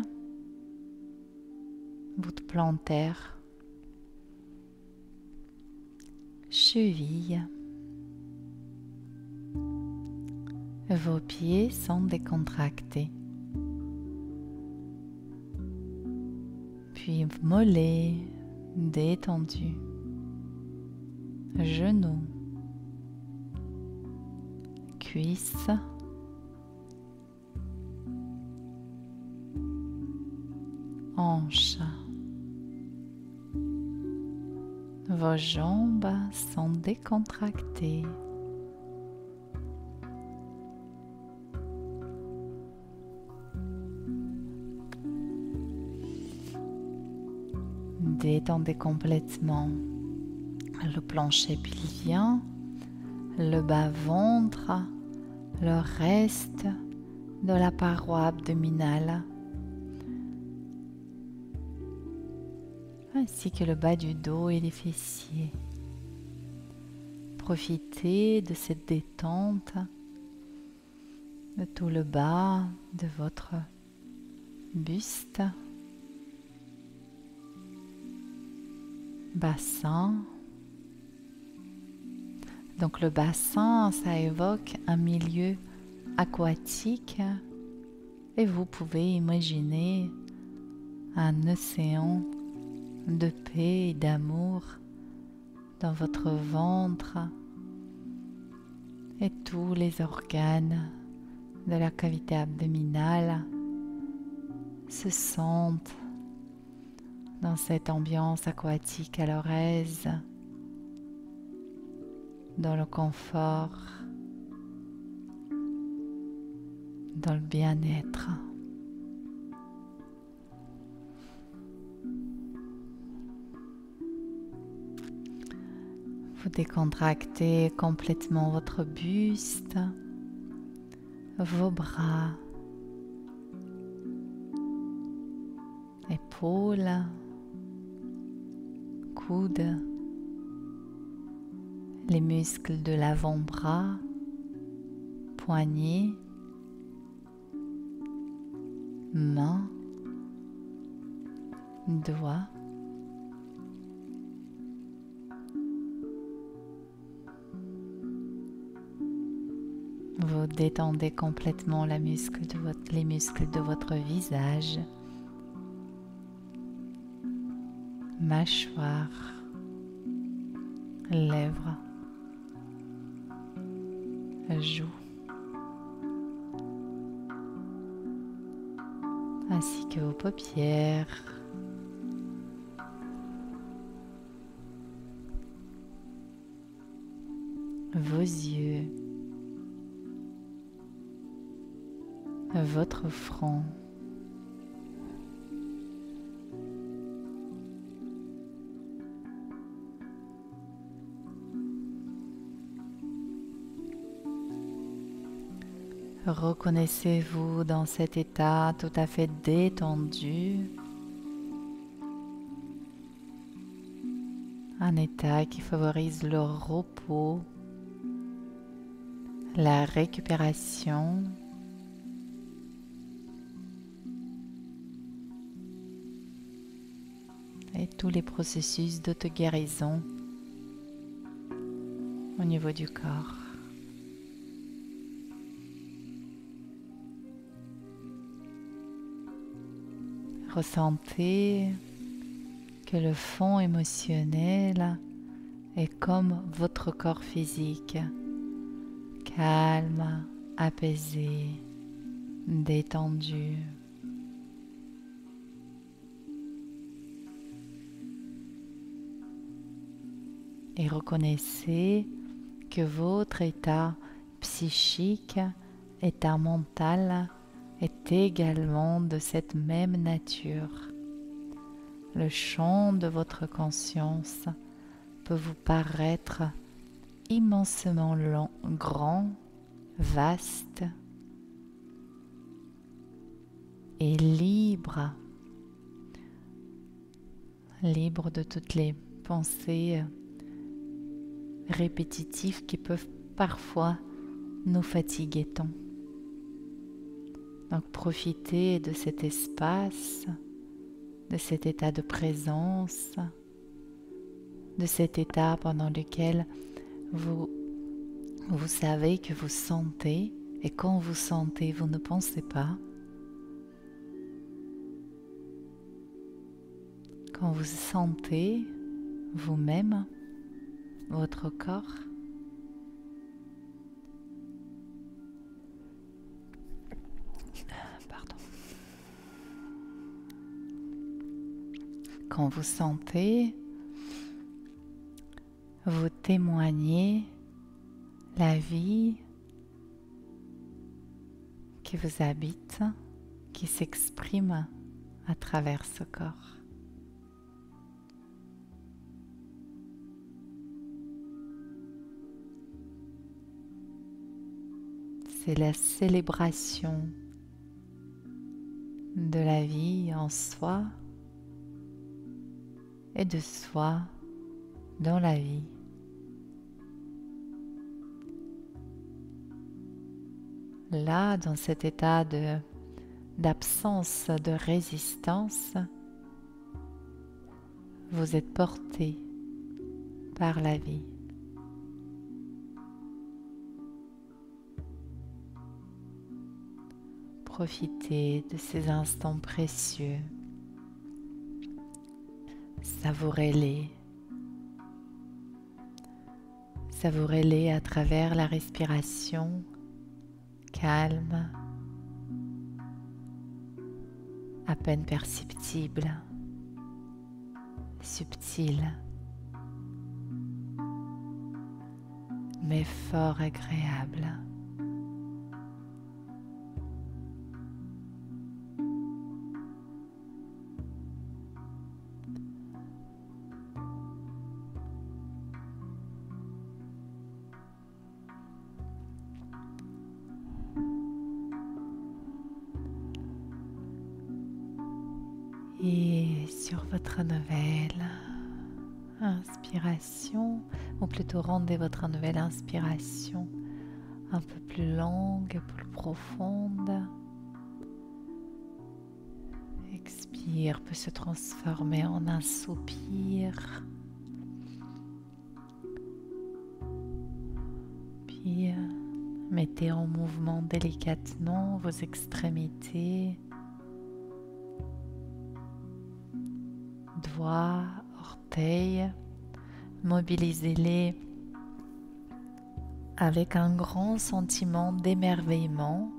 votre plantaire, cheville. Vos pieds sont décontractés. Puis mollets détendus, genoux, cuisses, hanches. Vos jambes sont décontractées. Détendez complètement le plancher pelvien, le bas-ventre, le reste de la paroi abdominale, ainsi que le bas du dos et les fessiers. Profitez de cette détente de tout le bas de votre buste, bassin. Donc le bassin, ça évoque un milieu aquatique et vous pouvez imaginer un océan de paix et d'amour dans votre ventre et tous les organes de la cavité abdominale se sentent dans cette ambiance aquatique à leur aise, dans le confort, dans le bien-être. Vous décontractez complètement votre buste, vos bras, épaules, coudes, les muscles de l'avant-bras, poignets, mains, doigts. Vous détendez complètement les muscles de votre visage, mâchoire, lèvres, joues, ainsi que vos paupières, vos yeux, votre front, reconnaissez-vous dans cet état tout à fait détendu, un état qui favorise le repos, la récupération, et tous les processus d'auto-guérison au niveau du corps. Ressentez que le fond émotionnel est comme votre corps physique, calme, apaisé, détendu. Et reconnaissez que votre état psychique, état mental, est également de cette même nature. Le champ de votre conscience peut vous paraître immensément grand, vaste et libre de toutes les pensées répétitives qui peuvent parfois nous fatiguer tant. Donc profitez de cet espace, de cet état de présence, de cet état pendant lequel vous savez que vous sentez, et quand vous sentez, vous ne pensez pas. Quand vous sentez vous-même, votre corps, quand vous sentez, vous témoignez la vie qui vous habite, qui s'exprime à travers ce corps. C'est la célébration de la vie en soi et de soi dans la vie. Là, dans cet état d'absence de résistance, vous êtes porté par la vie. Profitez de ces instants précieux. Savourez-les. Savourez-les à travers la respiration calme, à peine perceptible, subtile, mais fort agréable. Et sur votre nouvelle inspiration, ou plutôt rendez votre nouvelle inspiration un peu plus longue, plus profonde. Expire peut se transformer en un soupir. Puis mettez en mouvement délicatement vos extrémités. Doigts, orteils, mobilisez-les avec un grand sentiment d'émerveillement.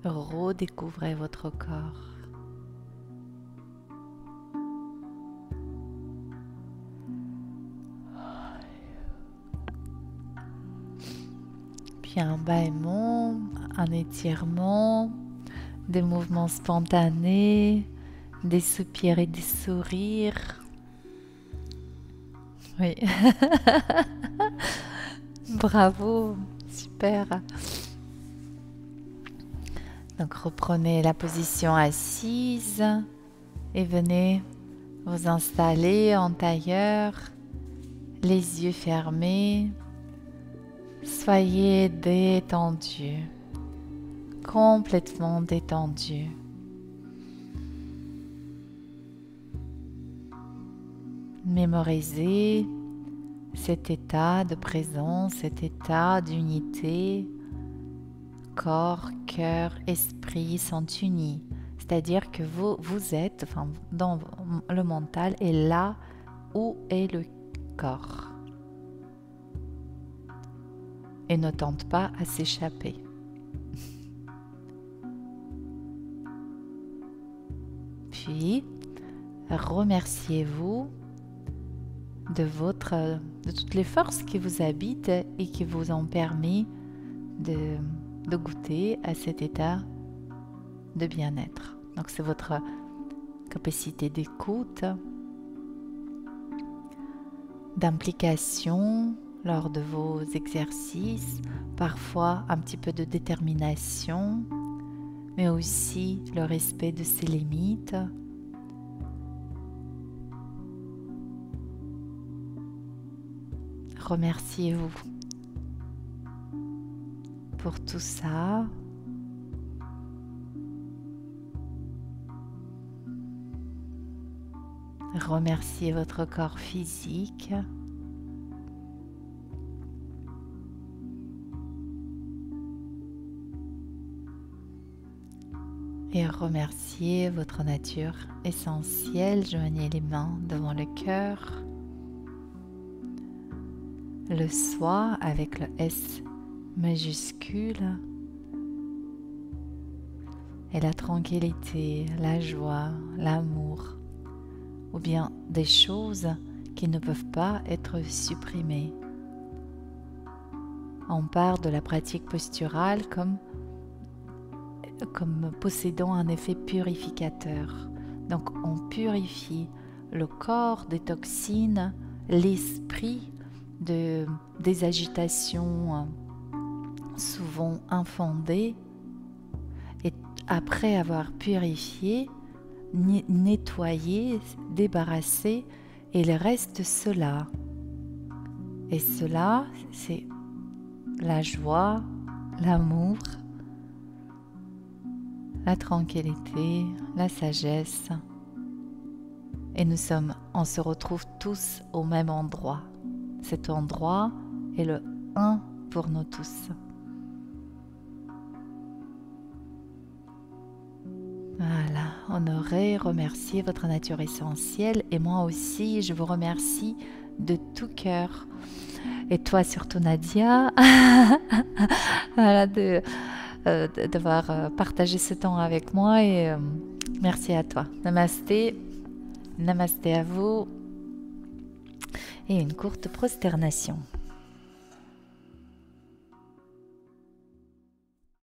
Redécouvrez votre corps. Puis un bâillement, un étirement, des mouvements spontanés, des soupirs et des sourires. Oui. Bravo, super. Donc reprenez la position assise et venez vous installer en tailleur, les yeux fermés. Soyez détendu, complètement détendu. mémoriser cet état de présence, cet état d'unité. Corps, cœur, esprit sont unis. C'est-à-dire que vous êtes, enfin, dans le mental, est là où est le corps. Et ne tente pas à s'échapper. Puis, remerciez-vous de toutes les forces qui vous habitent et qui vous ont permis de goûter à cet état de bien-être. Donc c'est votre capacité d'écoute, d'implication lors de vos exercices, parfois un petit peu de détermination, mais aussi le respect de ses limites. Remerciez-vous pour tout ça. Remerciez votre corps physique. Et remerciez votre nature essentielle. Joignez les mains devant le cœur. Le soi avec le S majuscule. Et la tranquillité, la joie, l'amour, ou bien des choses qui ne peuvent pas être supprimées. On part de la pratique posturale comme possédant un effet purificateur. Donc on purifie le corps des toxines, l'esprit des agitations souvent infondées, et après avoir purifié, nettoyé, débarrassé, il reste cela. Et cela, c'est la joie, l'amour, la tranquillité, la sagesse. Et on se retrouve tous au même endroit. Cet endroit est le un pour nous tous. Voilà, honorez, remerciez votre nature essentielle, et moi aussi, je vous remercie de tout cœur. Et toi surtout, Nadia, voilà, d'avoir partagé ce temps avec moi, et merci à toi. Namasté, namasté à vous, et une courte prosternation.